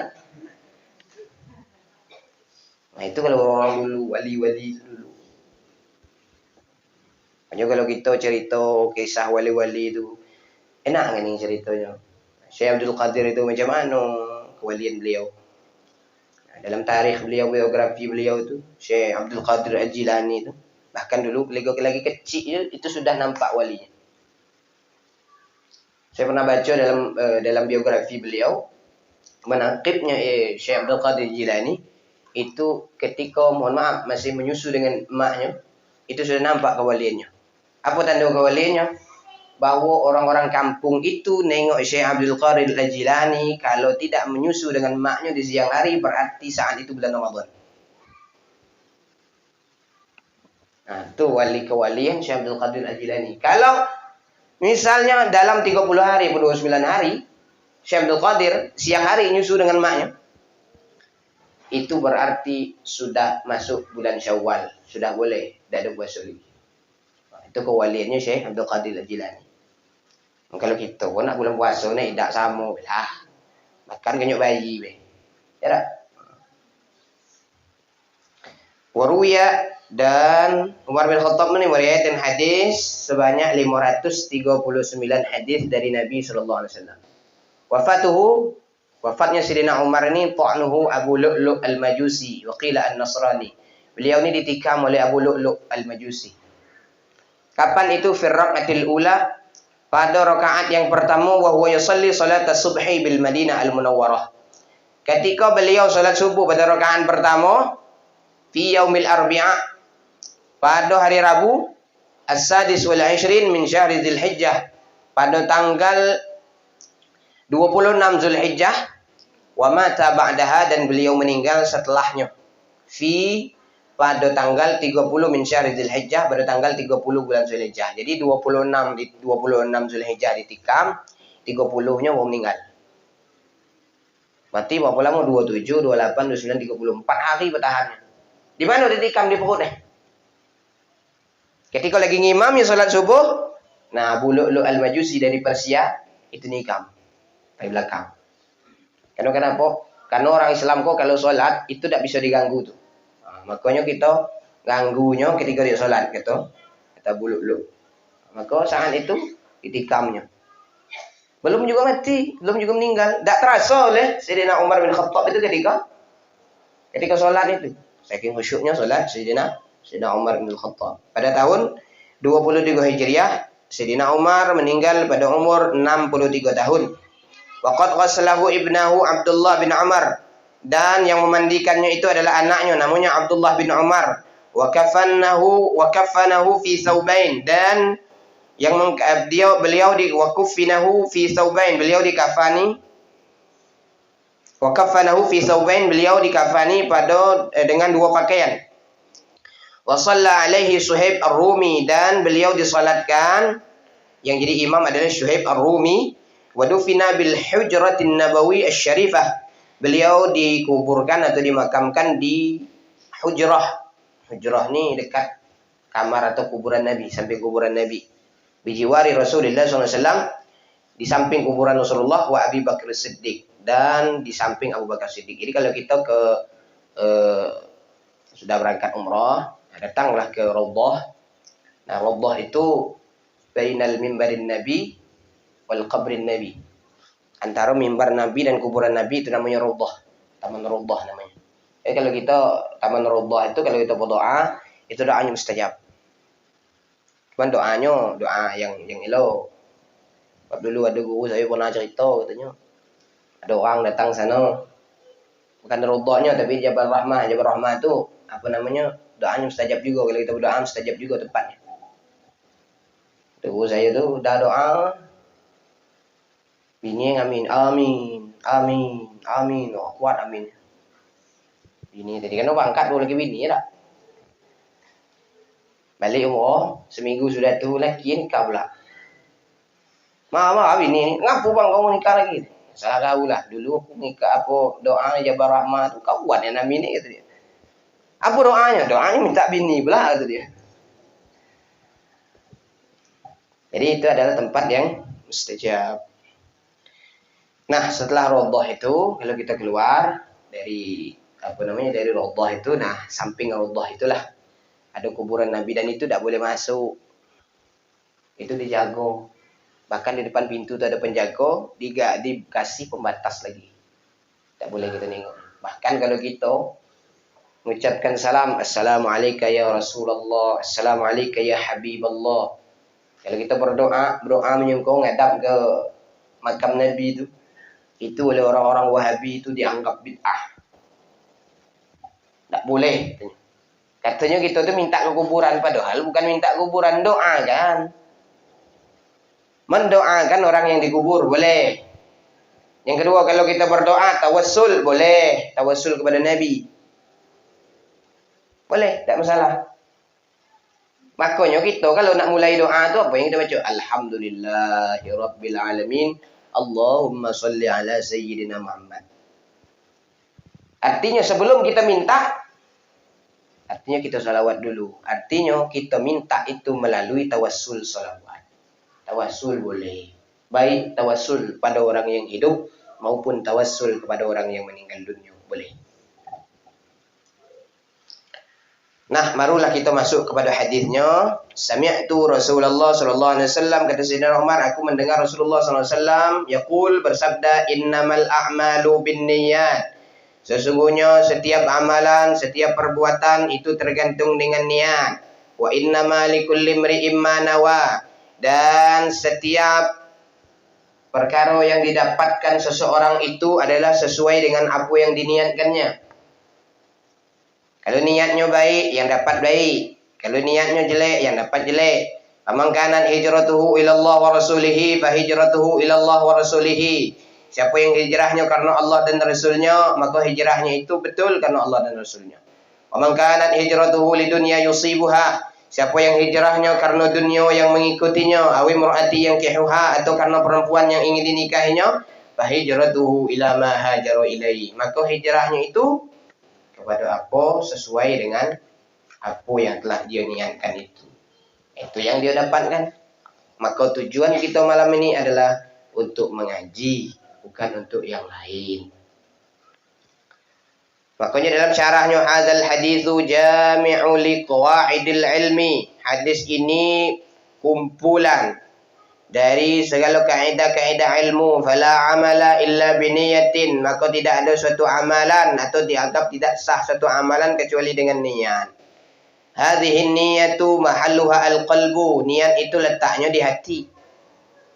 Nah itu kalau orang dulu, wali-wali dulu. Hanya kalau kita cerita kisah wali-wali itu, enak kan nih ceritanya. Syekh Abdul Qadir itu macam mana kewalian beliau. Nah, dalam tarikh beliau, biografi beliau itu, Syekh Abdul Qadir Al-Jilani itu, bahkan dulu beliau lagi kecil itu sudah nampak walinya. Saya pernah baca dalam biografi beliau, menangkibnya Syekh Abdul Qadir Al-Jilani itu ketika mohon maaf masih menyusu dengan emaknya, itu sudah nampak kewaliannya. Apa tanda kewaliannya? Bahwa orang-orang kampung itu nengok Syekh Abdul Qadir Al-Jilani kalau tidak menyusu dengan maknya di siang hari berarti saat itu bulan Ramadan. Nah, itu wali kewalian Syekh Abdul Qadir Al-Jilani. Kalau misalnya dalam 30 hari atau 29 hari Syekh Abdul Qadir siang hari nyusu dengan maknya, itu berarti sudah masuk bulan Syawal, sudah boleh, tidak ada puasa lagi. Nah, itu kewaliannya Syekh Abdul Qadir Al-Jilani. Kalau kita nak bulan puasa ni tidak sama lah. Makan kenyuk bayi be. Ya tak? Waruya dan Umar bin Khattab ini meriwayatkan hadis sebanyak 539 hadis dari Nabi sallallahu alaihi wasallam. Wafatnya Sayyidina Umar ini ta'nuhu Abu Lu'lu' al-Majusi wa qila an-Nasrani. Beliau ini ditikam oleh Abu Lu'lu' al-Majusi. Kapan itu? Fi raka'atil ula, pada rakaat yang pertama, wa huwa yusalli salat as-subhi bil Madinah al-Munawwarah. Ketika beliau salat subuh pada rakaat pertama, fi yaumil arbi'a, pada hari Rabu, as-sadis wal 20 min syahri Dzulhijjah, pada tanggal 26 Zulhijjah, wa mata ba'daha, dan beliau meninggal setelahnya. Pada tanggal 30 min syahri Dzulhijjah, pada tanggal 30 bulan Zulhijjah. Jadi 26 Zulhijjah ditikam, 30-nya mau meninggal. Berarti berapa lama? 27, 28, 29, 30. 4 hari bertahannya. Di mana ditikam? Di perut Ketika lagi ngimam ya salat subuh, nah Abu Lu'lu' al-Majusi dari Persia itu nikam dari belakang. Kenapa? Karena orang Islam kok kalau salat itu tidak bisa diganggu tuh. Makanya kita ganggunya ketika dia sholat gitu, kata Abu Lu'lu'. Maka saat itu ditikamnya. Belum juga mati, belum juga meninggal. Tak terasa oleh Sayyidina Umar bin Khattab itu ketika sholat itu. Saking khusyuknya sholat Sayyidina Umar bin Khattab. Pada tahun 23 Hijriah, Sayyidina Umar meninggal pada umur 63 tahun. Waqad ghasalahu ibnahu Abdullah bin Umar, dan yang memandikannya itu adalah anaknya namanya Abdullah bin Umar. Wa kafanahu fi thawbain, dan yang beliau dikafani pada dengan dua pakaian. Wa shalla alaihi Suhaib Ar-Rumi, dan beliau disalatkan, yang jadi imam adalah Suhaib Ar-Rumi. Wa dufina bil hujratin nabawi asy-syarifah, beliau dikuburkan atau dimakamkan di hujrah. Hujrah ni dekat kamar atau kuburan Nabi, samping kuburan Nabi. Bijiwari Rasulullah SAW, di samping kuburan Rasulullah wa Abi Bakar Siddiq, dan di samping Abu Bakar Siddiq. Jadi kalau kita sudah berangkat umrah, datanglah ke Raudhah. Nah, Raudhah itu bainal mimbarin Nabi wal qabrin Nabi. Antara mimbar Nabi dan kuburan Nabi itu namanya Raudhah. Taman Raudhah namanya. Jadi kalau kita Taman Raudhah itu kalau kita berdoa, itu doanya mustajab. Cuman doanya doa yang elok. Sebab dulu ada guru saya pernah cerita, katanya ada orang datang sana, bukan Raudhahnya tapi Jabal Rahmah. Jabal Rahmah itu apa namanya, doanya mustajab juga. Kalau kita berdoa mustajab juga tempatnya. Guru saya tuh udah doa, bini amin, amin, amin, amin, oh kuat amin. Bini tadi kan orang angkat dulu lagi bini ya tak? Balik umroh, seminggu sudah tu laki nikah pula. Mama bini, ngapu bang kamu nikah lagi? Salah kau lah, dulu aku nikah apa doa Jabal Rahmah tu kau buat yang amin ni, kata dia. Apa doanya? Doanya minta bini pula, kata dia. Jadi itu adalah tempat yang mustajab. Nah, setelah Raudhah itu, kalau kita keluar dari dari Raudhah itu, nah samping Raudhah itulah ada kuburan Nabi, dan itu tidak boleh masuk. Itu dijaga. Bahkan di depan pintu itu ada penjaga, dikasih pembatas lagi. Tak boleh kita tengok. Bahkan kalau kita mengucapkan salam, Assalamualaikum ya Rasulullah, Assalamualaikum ya Habiballah. Kalau kita berdoa menyungkong ngadap ke makam Nabi itu oleh orang-orang Wahabi itu dianggap bid'ah. Tak boleh. Katanya kita tuh minta ke kuburan, padahal bukan minta kuburan, doa kan. Mendoakan orang yang dikubur boleh. Yang kedua, kalau kita berdoa tawassul boleh, tawassul kepada Nabi. Boleh, tak masalah. Makanya kita kalau nak mulai doa tu apa yang kita baca? Alhamdulillahirabbil alamin. Allahumma shalli ala sayyidina Muhammad. Artinya sebelum kita minta, artinya kita salawat dulu. Artinya kita minta itu melalui tawassul salawat. Tawassul boleh. Baik tawassul pada orang yang hidup maupun tawassul kepada orang yang meninggal dunia. Boleh. Nah, barulah kita masuk kepada hadisnya. Sami'tu Rasulullah sallallahu alaihi wasallam, kata Sayyidina Umar, aku mendengar Rasulullah sallallahu alaihi wasallam yaqul, bersabda, innamal a'malu binniyat. Sesungguhnya setiap amalan, setiap perbuatan itu tergantung dengan niat. Wa innama likulli imri'in ma nawa. Dan setiap perkara yang didapatkan seseorang itu adalah sesuai dengan apa yang diniatkannya. Kalau niatnya baik, yang dapat baik. Kalau niatnya jelek, yang dapat jelek. Faman kanat hijratuhu ila Allah wa rasulihi fa hijratuhu ila Allah wa rasulihi. Siapa yang hijrahnya karena Allah dan Rasulnya, maka hijrahnya itu betul karena Allah dan Rasulnya. Faman kanat hijratuhu lidunya yusibuha. Siapa yang hijrahnya karena dunia yang mengikutinya, awi mur'ati yang kihuha, atau karena perempuan yang ingin dinikahinya, fa hijratuhu ila ma hajara ilaihi. Maka hijrahnya itu kepada apa sesuai dengan apa yang telah dia niatkan itu. Itu yang dia dapatkan. Maka tujuan kita malam ini adalah untuk mengaji, bukan untuk yang lain. Makanya dalam syarahnya hadzal haditsu jami'u liqawaidil ilmi. Hadis ini kumpulan dari segala kaidah-kaidah ilmu. Fala amala illa biniyatin. Maka tidak ada suatu amalan atau dianggap tidak sah suatu amalan kecuali dengan niat. Hadhihi niyatu mahalluha al-qalbu. Niat itu letaknya di hati.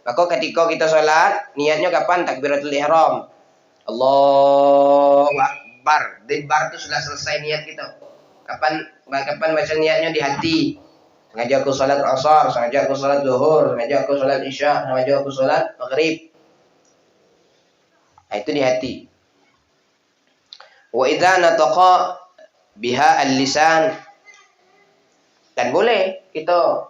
Maka ketika kita sholat, niatnya kapan? Takbiratul ihram. Allahu Akbar. Di bar itu sudah selesai niat kita. Kapan baca niatnya di hati? Sengaja aku sholat asar, sengaja aku sholat zuhur, sengaja aku sholat isya, sengaja aku sholat maghrib. Nah, itu di hati. Wa idza nataqa biha al-lisan. Dan boleh kita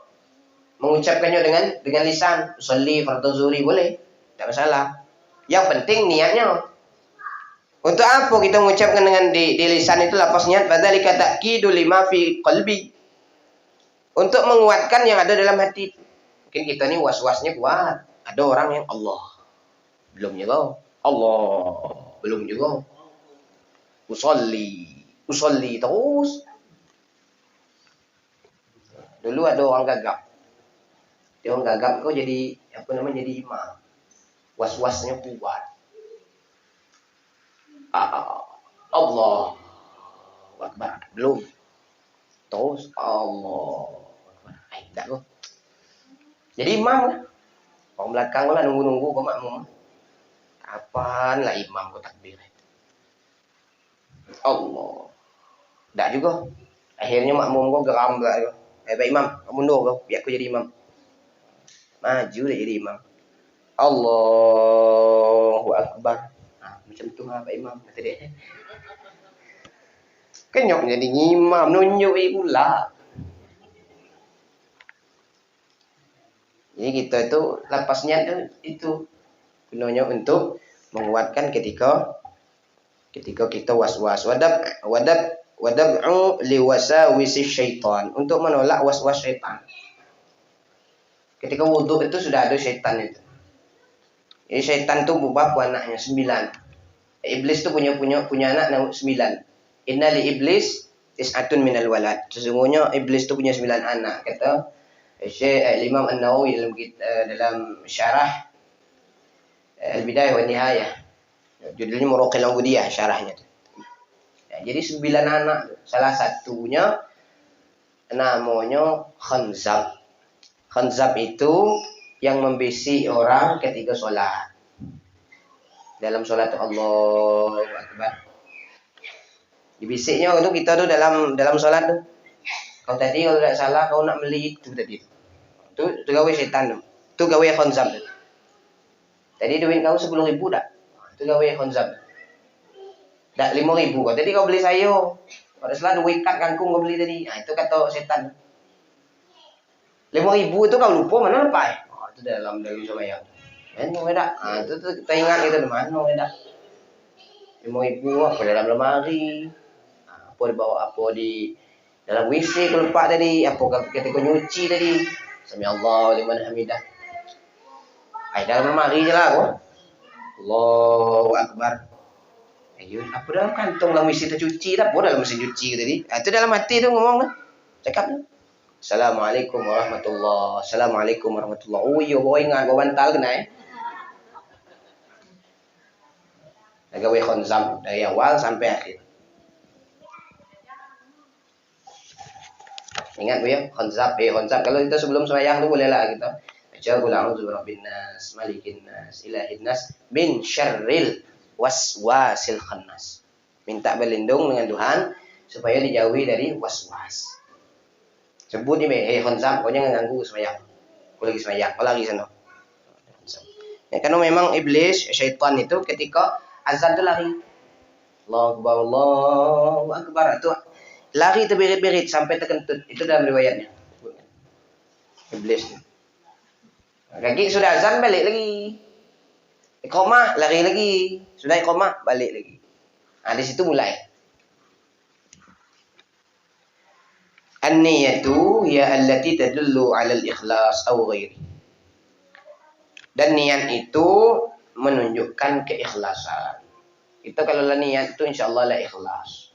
mengucapkannya dengan lisan. Usolli fardhu zuhri boleh, tidak masalah. Yang penting niatnya. Untuk apa kita mengucapkan dengan di lisan itu lafaz niat? Badzalika ta'kidu lima fi qalbi. Untuk menguatkan yang ada dalam hati. Mungkin kita ini was-wasnya kuat. ada orang yang Allah. Belum juga. Allah. Belum juga. Usolli terus. Dulu ada orang gagap. Dia orang gagap kau jadi apa namanya, jadi imam. Was-wasnya kuat. Allah Akbar. Belum. Terus Allah Akbar. Tak kau. Jadi imam lah. Orang belakang lah nunggu-nunggu kau makmum. Kapan lah imam kau takbir? Allah. Tak juga. Akhirnya makmum kau geram pula. Baik imam, kau mundur kau. Biar aku jadi imam. Maju dah jadi imam. Allahu Akbar. Macam tu lah Pak Imam. Kata dia. Kenyok jadi imam. Nunjuk pula. Jadi kita itu lepas niat itu gunanya untuk menguatkan ketika kita was-was. Wadab'u liwasawisi syaitan. Untuk menolak was-was syaitan. Ketika wudhu itu sudah ada syaitan itu. Jadi syaitan itu berapa anaknya? 9. Iblis itu punya anak 9. Inna li iblis tis'atun minal walad. Sesungguhnya iblis itu punya 9 anak. Kata Syekh Imam An-Nawawi dalam syarah Al-Bidayah wa Nihayah. Judulnya Muruqil Ubudiyah syarahnya. Jadi 9 anak. Salah satunya namanya Khanzab. Khanzab itu yang membisi orang ketika sholat. Dalam sholat Allahu Akbar. Dibisiknya itu kita tuh dalam sholat tuh. Kau tadi kalau tidak salah kau nak melit itu tadi. Itu gawe setan tuh. Itu gawe Khanzab tuh. Tadi duit kau 10.000 tak? Itu gawe Khanzab. Tak 5.000 kau. Tadi kau beli sayur. Pada salah duit ikat kangkung kau beli tadi. Itu kata setan. 5.000 itu kau lupa mana lepas? Itu dalam sembahyang. Mana beda? Itu kita ingat itu di mana beda? 5.000 apa dalam lemari? Apa dibawa apa di dalam WC kau lupa tadi? Apa ketika nyuci tadi? Sami Allah liman hamidah. Dalam lemari je lah kau. Allahu Akbar. Ayo, apa dalam kantong dalam WC tercuci tak? Apa dalam mesin cuci tadi? Itu dalam hati tu ngomong lah. Cakap lah. Assalamualaikum warahmatullahi. Assalamualaikum warahmatullahi. Oh iya, kau ingat kau bantal kena Gawe Khanzab dari awal sampai akhir. Ingat ya, Khanzab. Kalau kita sebelum sembahyang tu bolehlah kita baca qul a'udzu birabbin nas, malikin nas, ilahin nas, min syarril waswasil khannas. Minta berlindung dengan Tuhan supaya dijauhi dari waswas. Sebut ini, Khanzab, kau jangan ganggu sembahyang. Kau lagi sembahyang, kau lagi sana. Ya, karena memang iblis, syaitan itu ketika azan tu lari. Allahu Akbar. Itu lari terberit-berit sampai terkentut. Itu dalam riwayatnya. Iblis. Kaki sudah azan balik lagi. Iqamah lari lagi. Sudah iqamah balik lagi. Di situ mulai. An-niyatu hiya allati tadullu 'ala al-ikhlas aw ghairi. Dan niat itu menunjukkan keikhlasan. Itu kalau niat itu insyaallah lah ikhlas.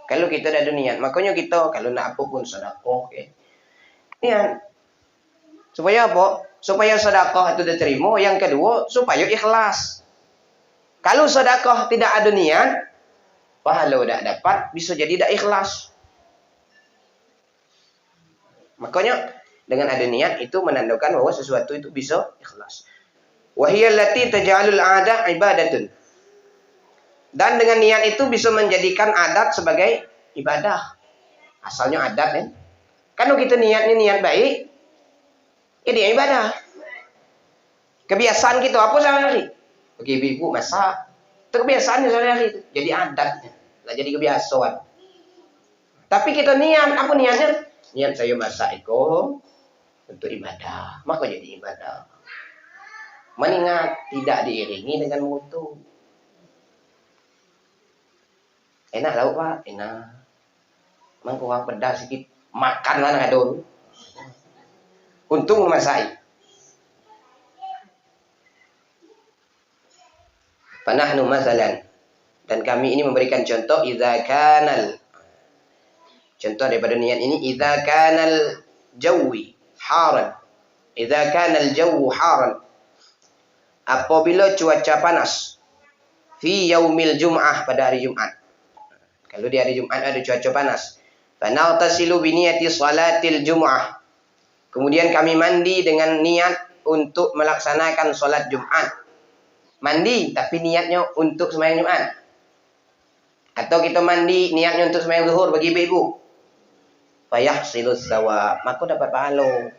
Kalau kita ada niat, makanya kita kalau nak apapun sedekah, niat. Supaya apa? Supaya sedekah itu diterima. Yang kedua, supaya ikhlas. Kalau sedekah tidak ada niat, pahala tidak dapat, bisa jadi tidak ikhlas. Makanya dengan ada niat itu menandakan bahwa sesuatu itu bisa ikhlas. Wahiyal lati taj'alul 'adah ibadatun. Dan dengan niat itu bisa menjadikan adat sebagai ibadah. Asalnya adat kan. Kalau kita niatnya niat baik, jadi ibadah. Kebiasaan kita apa sehari-hari? Bagi ibu masak. Itu kebiasaannya sehari-hari itu. Jadi adatnya. Nah, jadi kebiasaan. Tapi kita niat, apa niatnya? Niat saya masak itu untuk ibadah. Maka jadi ibadah. Mengingat tidak diiringi dengan mutu. Enak lauk Pak, enak. Memang kurang pedas sedikit. Makan lah nak dulu. untuk menguasai. Fanahnu masalan, dan kami ini memberikan contoh idza kanal, contoh daripada niat ini, idza kanal jawi haran, idza kanal jawu haran, apabila cuaca panas, fi yaumil jum'ah, pada hari Jumat. Kalau di hari Jumat ada cuaca panas, fanaghtasilu bi niyati salatil jum'ah, kemudian kami mandi dengan niat untuk melaksanakan salat Jumat. Mandi tapi niatnya untuk sembahyang Jumat. Atau kita mandi niatnya untuk sembahyang zuhur bagi ibu-ibu. Fayahsilus sawab, maka dapat pahala.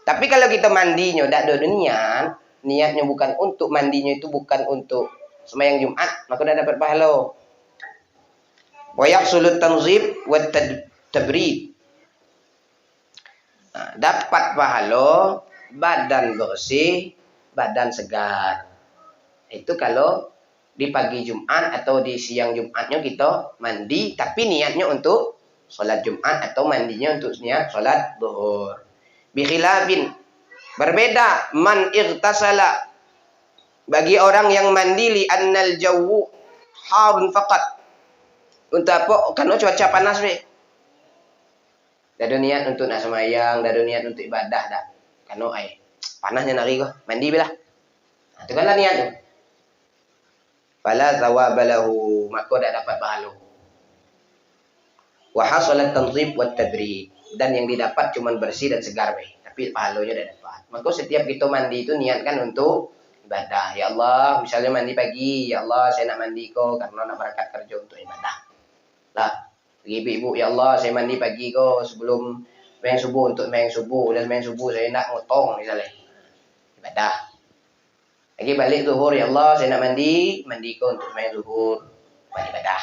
Tapi kalau kita mandinya tak ada niat, niatnya bukan untuk mandinya itu bukan untuk sembahyang Jumat, maka dah dapat pahala. Wa yahsulut tanzib wa tabrid. Dapat pahala, badan bersih, badan segar. Itu kalau di pagi Jumat atau di siang Jumatnya kita mandi, tapi niatnya untuk sholat Jumat atau mandinya untuk niat sholat zuhur. Bikhilafin, berbeda man irtasala, bagi orang yang mandi li annal jawu harun faqat. Untuk apa? Karena cuaca panas be. Dah ada niat untuk nak sembahyang, dah ada niat untuk ibadah dah. Karena panasnya nari kau, mandi belah. Itu kan lah niat tu. Fala thawabalahu, maka tak dapat pahala. Wa hasalat tanzib wa tabrid, dan yang didapat cuma bersih dan segar be, tapi pahalanya tak dapat. Maka setiap kita mandi itu niatkan untuk ibadah. Ya Allah, misalnya mandi pagi, ya Allah saya nak mandi kau karena nak berangkat kerja untuk ibadah. Lah, bagi ibu-ibu, ya Allah saya mandi pagi kau sebelum sembahyang subuh untuk sembahyang subuh, dan sembahyang subuh saya nak motong misalnya. Ibadah. Lagi balik zuhur, ya Allah saya nak mandi kau untuk sembahyang zuhur, buat ibadah.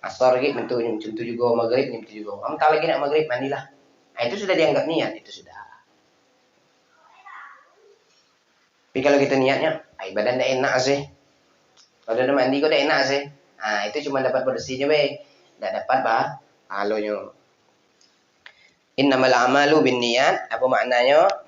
Asar lagi bentuk juga, maghrib bentuk juga. Kamu tak lagi nak maghrib, mandilah. Nah, itu sudah dianggap niat, itu sudah. Tapi kalau kita niatnya, badan tak enak sih. Kalau dah mandi kau tak enak sih. Nah, itu cuma dapat bersihnya be, tak dapat pahalanya. Innamal a'malu binniyat, apa maknanya?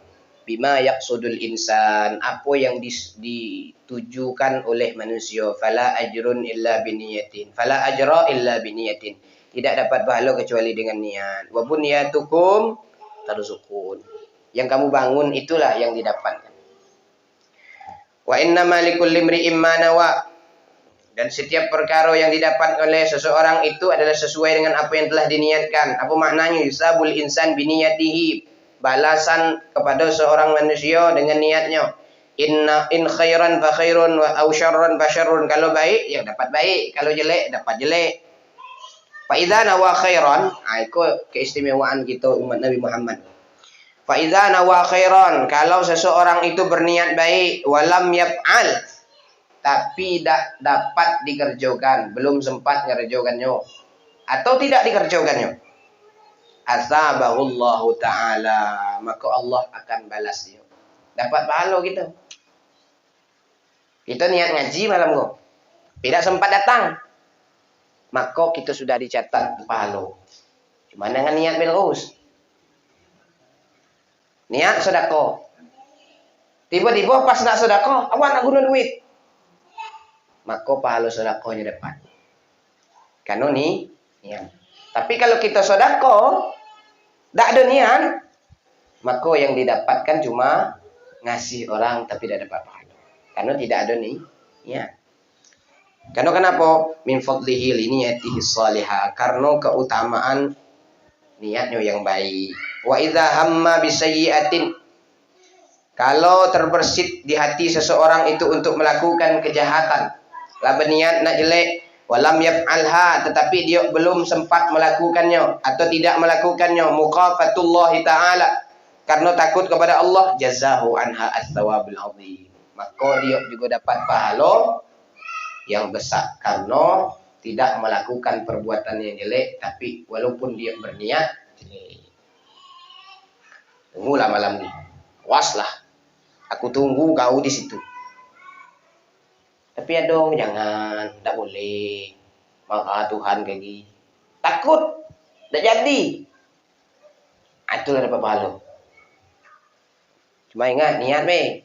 Bima yaqsudul insan, apa yang ditujukan oleh manusia. Fala ajrun illa biniyatin, fala ajra illa biniyatin, tidak dapat pahala kecuali dengan niat. Wa bunyatukum tarzukun, yang kamu bangun itulah yang didapatkan. Wa innama likulli imri'in ma nawa, dan setiap perkara yang didapat oleh seseorang itu adalah sesuai dengan apa yang telah diniatkan. Apa maknanya? Yusabul insan biniyatihi, balasan kepada seorang manusia dengan niatnya. In khairan fa khairun wa aw syarran fa syarrun, kalau baik ya dapat baik, kalau jelek dapat jelek. Fa idza nawa khairan, itu keistimewaan kita umat Nabi Muhammad. Fa idza nawa khairan, kalau seseorang itu berniat baik, walam yaf'al, tapi tidak dapat dikerjakan, belum sempat mengerjakannya atau tidak dikerjakannya, asabahullahu ta'ala, maka Allah akan balas dia. Dapat pahala kita. Kita niat ngaji malam kok, tidak sempat datang, maka kita sudah dicatat pahala. Cuma dengan niat terus. Niat sedekah. Tiba-tiba pas nak sedekah, awak nak guna duit, maka pahala sedekahnya dapat. Karena ni niat. Tapi kalau kita sedekah tak ada niat, maka yang didapatkan cuma ngasih orang tapi tidak dapat pahala. Karena tidak ada niat. Karena kenapa? Min fadlihi li niyatihi salihah, karena keutamaan niatnya yang baik. Wa idza hamma bisayyi'atin, kalau terbersit di hati seseorang itu untuk melakukan kejahatan, lah berniat nak jelek, walam yaf'alha, tetapi dia belum sempat melakukannya atau tidak melakukannya, muqafatullahi ta'ala, karena takut kepada Allah, jazahu anha as-thawabul azim, maka dia juga dapat pahala yang besar karena tidak melakukan perbuatan yang jelek, tapi walaupun dia berniat jelek. Tunggulah malam ni, waslah, aku tunggu kau di situ. Tapi adong jangan, tak boleh. Maka Tuhan lagi takut, tak jadi. Itu itulah dapat pahala. Cuma ingat niat me.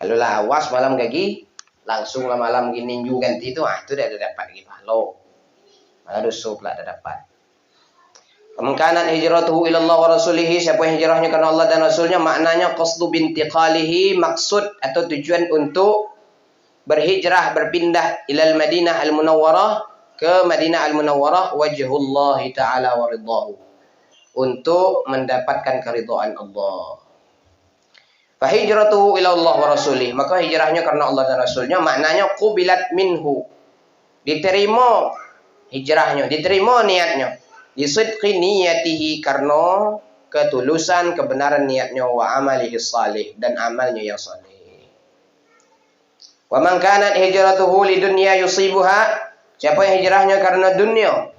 Kalau lah awas malam gagi, langsung lah malam gini ninju ganti itu dah dapat lagi pahala. Malah dosa pula dah dapat. Mengkanan hijratuhu ila Allah wa rasulihi, siapa yang hijrahnya karena Allah dan Rasulnya, maknanya qasdu bintiqalihi, maksud atau tujuan untuk berhijrah, berpindah ilal Madinah al-Munawwarah, ke Madinah al-Munawwarah, wajhullah ta'ala wa ridahu, untuk mendapatkan keridhaan Allah. Fa hijratuhu ila Allah wa rasulih, maka hijrahnya karena Allah dan Rasulnya, maknanya qubilat minhu, diterima hijrahnya, diterima niatnya, lisidqi niyatihi, karena ketulusan kebenaran niatnya, wa amalihi salih, dan amalnya yang saleh. Wa man kanat hijratuhu lidunya yusibuha, siapa yang hijrahnya karena dunia,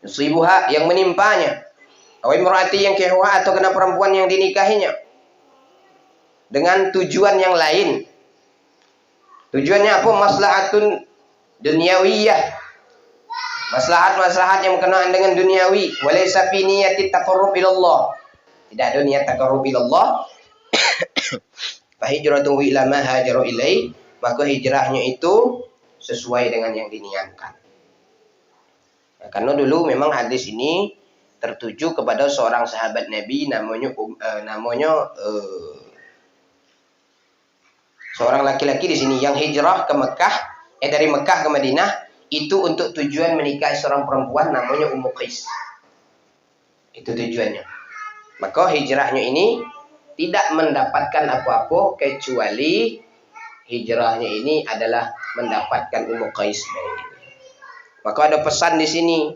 yusibuha, yang menimpanya, aw imraati yang kehuha, atau kena perempuan yang dinikahinya, dengan tujuan yang lain. Tujuannya apa? Maslahatun dunyawiyah, maslahat-maslahat yang berkenaan dengan duniawi. Walaysa fi niyati taqarrub ila Allah, tidak ada niat taqarrub ila Allah. Fa hijratuhu ila ma hajara ilai, maka hijrahnya itu sesuai dengan yang diniatkan. Nah, karena dulu memang hadis ini tertuju kepada seorang sahabat Nabi, namanya seorang laki-laki di sini yang hijrah ke Mekah, dari Mekah ke Madinah, itu untuk tujuan menikahi seorang perempuan namanya Ummu Qais. Itu tujuannya. Maka hijrahnya ini tidak mendapatkan apa-apa kecuali hijrahnya ini adalah mendapatkan Ummu Qais. Maka ada pesan di sini.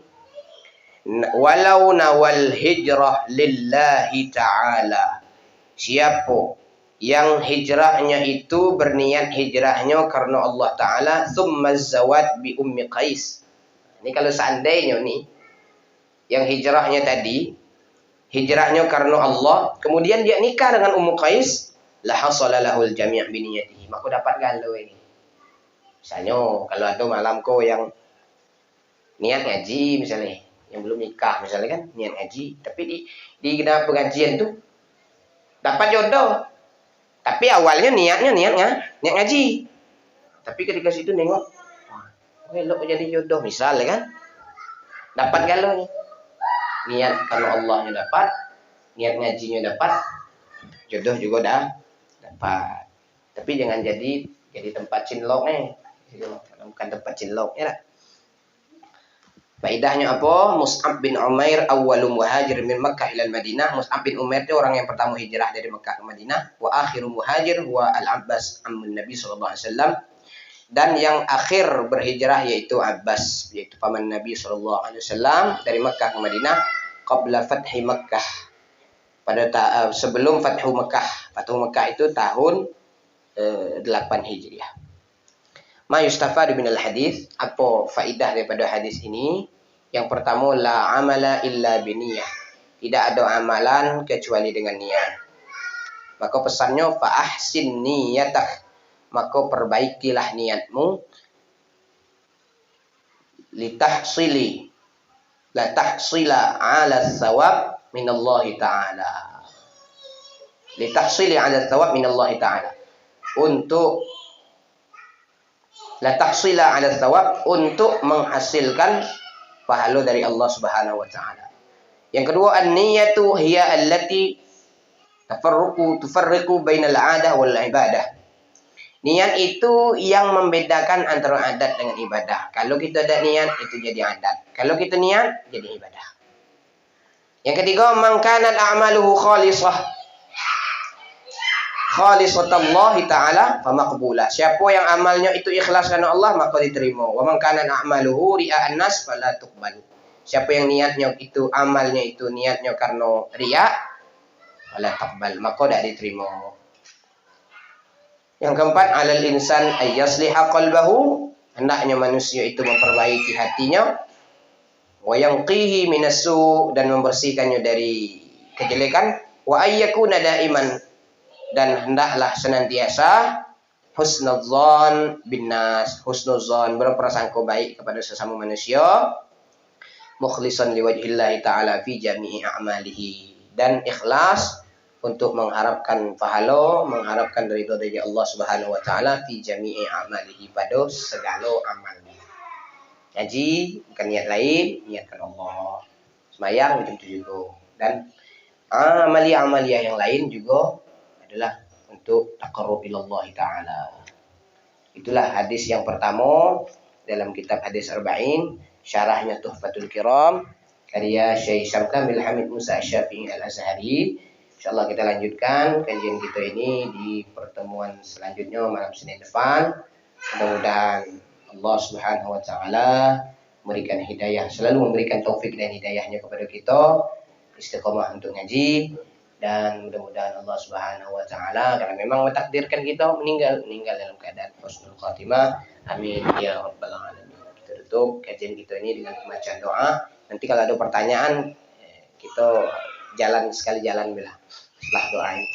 Walau nawal hijrah lillahi ta'ala. Siapa yang hijrahnya itu berniat hijrahnya karena Allah Ta'ala, thumma zawad bi Ummi Qais. Ini kalau seandainya nih, yang hijrahnya tadi, hijrahnya karena Allah, kemudian dia nikah dengan Ummu Qais, la hasala lahul jami' bi niyatihi, maka dapat galau ini. Misalnya, kalau ada malam kau yang niat ngaji misalnya, yang belum nikah misalnya kan, niat ngaji, tapi di pengajian tuh dapat jodoh. Tapi awalnya niatnya niat ngaji. Tapi ketika situ nengok, wah, elok jadi jodoh misalnya kan. Dapat galau nih. Niat karena Allahnya dapat, niat ngajinya dapat, jodoh juga dah dapat. Tapi jangan jadi tempat cinlok nih. Bukan tempat cinlok ya. Faidahnya apa? Mus'ab bin Umair awwalu muhajir min Makkah ila Madinah. Mus'ab bin Umair itu orang yang pertama hijrah dari Makkah ke Madinah. Wa akhiru muhajir huwa Al-Abbas ammun Nabi sallallahu alaihi wasallam. Dan yang akhir berhijrah yaitu Abbas, yaitu paman Nabi sallallahu alaihi wasallam, dari Makkah ke Madinah qabla fathi Makkah. Pada sebelum Fathu Makkah. Fathu Makkah itu tahun 8 Hijriah. Ma yustafadu minal hadis, apa faidah daripada hadis ini? Yang pertama, la amala illa biniyah, tidak ada amalan kecuali dengan niat. Maka pesannya, fa ahsin niyatak, maka perbaikilah niatmu, litahsili la tahsila ala thawab minallahi ta'ala, litahsili ala thawab minallahi ta'ala, untuk la tahsila ala thawab, untuk menghasilkan pahala dari Allah Subhanahu wa taala. Yang kedua, an-niyatu hiya allati tufarriqu bainal 'adah wal ibadah. Niat itu yang membedakan antara adat dengan ibadah. Kalau kita ada niat itu jadi adat. Kalau kita niat jadi ibadah. Yang ketiga, man kanat a'maluhu khalisatallahi ta'ala famaqbulah. Siapa yang amalnya itu ikhlas karena Allah, maka diterima. Wa man kana a'maluhu ria'an nas fala tuqbal. Siapa yang niatnya itu, amalnya itu niatnya karena riya, fala tuqbal, maka tidak diterima. Yang keempat, alal insan ay yasliha qalbahu, hendaknya manusia itu memperbaiki hatinya, wa yanqihi minassu, dan membersihkannya dari kejelekan, wa ayyakuna daiman, dan hendaklah senantiasa husnudzon bin nas, husnudzon, berprasangka baik kepada sesama manusia, mukhlishan liwajhillahi ta'ala fi jami'i a'malihi. Dan ikhlas untuk mengharapkan pahala, mengharapkan ridha dari Allah Subhanahu wa taala fi jami'i a'malihi, pada segala amalnya. Ngaji bukan niat lain, niatkan Allah. Sembahyang macam itu juga. Dan amalia-amalia yang lain juga adalah untuk taqarrub ilallah taala. Itulah hadis yang pertama dalam kitab hadis Arba'in, syarahnya Tuhfatul Kiram, karya Syekh Syamkan bin Hamid Musa Syafi'i Al-Azhari. Insyaallah kita lanjutkan kajian kita ini di pertemuan selanjutnya malam Senin depan. Mudah-mudahan Allah Subhanahu wa taala memberikan hidayah, selalu memberikan taufik dan hidayahnya kepada kita, istiqomah untuk ngaji, dan mudah-mudahan Allah Subhanahu wa taala karena memang mentakdirkan kita meninggal dalam keadaan husnul khatimah. Amin ya rabbal alamin. Kita tutup kajian kita ini dengan bacaan doa. Nanti kalau ada pertanyaan kita jalan bila setelah doa ini.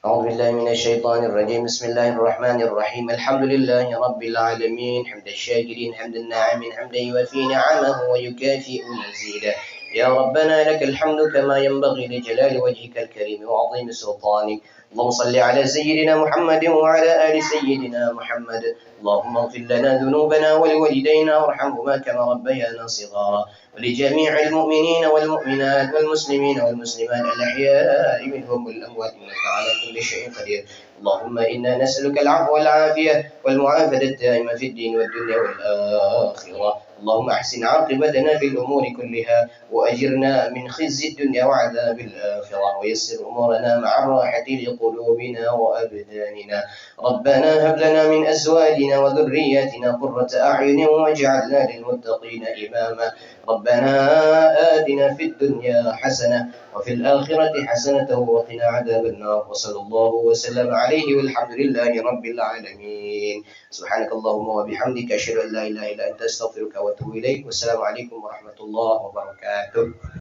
أعوذ بالله من الشيطان الرجيم بسم الله الرحمن الرحيم الحمد لله رب العالمين حمد الشاكرين حمد الناعمين حمدا يوافي نعمه ويكافئ مزيدا يا ربنا لك الحمد كما ينبغي لجلال وجهك الكريم وعظيم سلطانك اللهم صل على سيدنا محمد وعلى آل سيدنا محمد اللهم اغفر لنا ذنوبنا ولوالدينا وارحمهما كما ربيانا صغارا ولجميع المؤمنين والمؤمنات والمسلمين والمسلمات الأحياء منهم والأموات إنك على كل شيء قدير اللهم إنا نسألك العفو والعافية والمعافاة الدائمة في الدين والدنيا والآخرة اللهم أحسن عاقبتنا في الأمور كلها وأجرنا من خزي الدنيا وعذاب الآخرة ويسر أمورنا مع الراحة لقلوبنا وأبداننا ربنا هب لنا من أزواجنا وذرياتنا قرة أعين واجعلنا للمتقين إماما ربنا آتنا في الدنيا حسنة وفي الآخرة حسنة وقنا عذاب النار وصلى الله وسلم عليه والحمد لله رب العالمين سبحانك اللهم وبحمدك أشهد أن لا إله إلا أنت أستغفرك وأتوب إليك والسلام عليكم ورحمة الله وبركاته.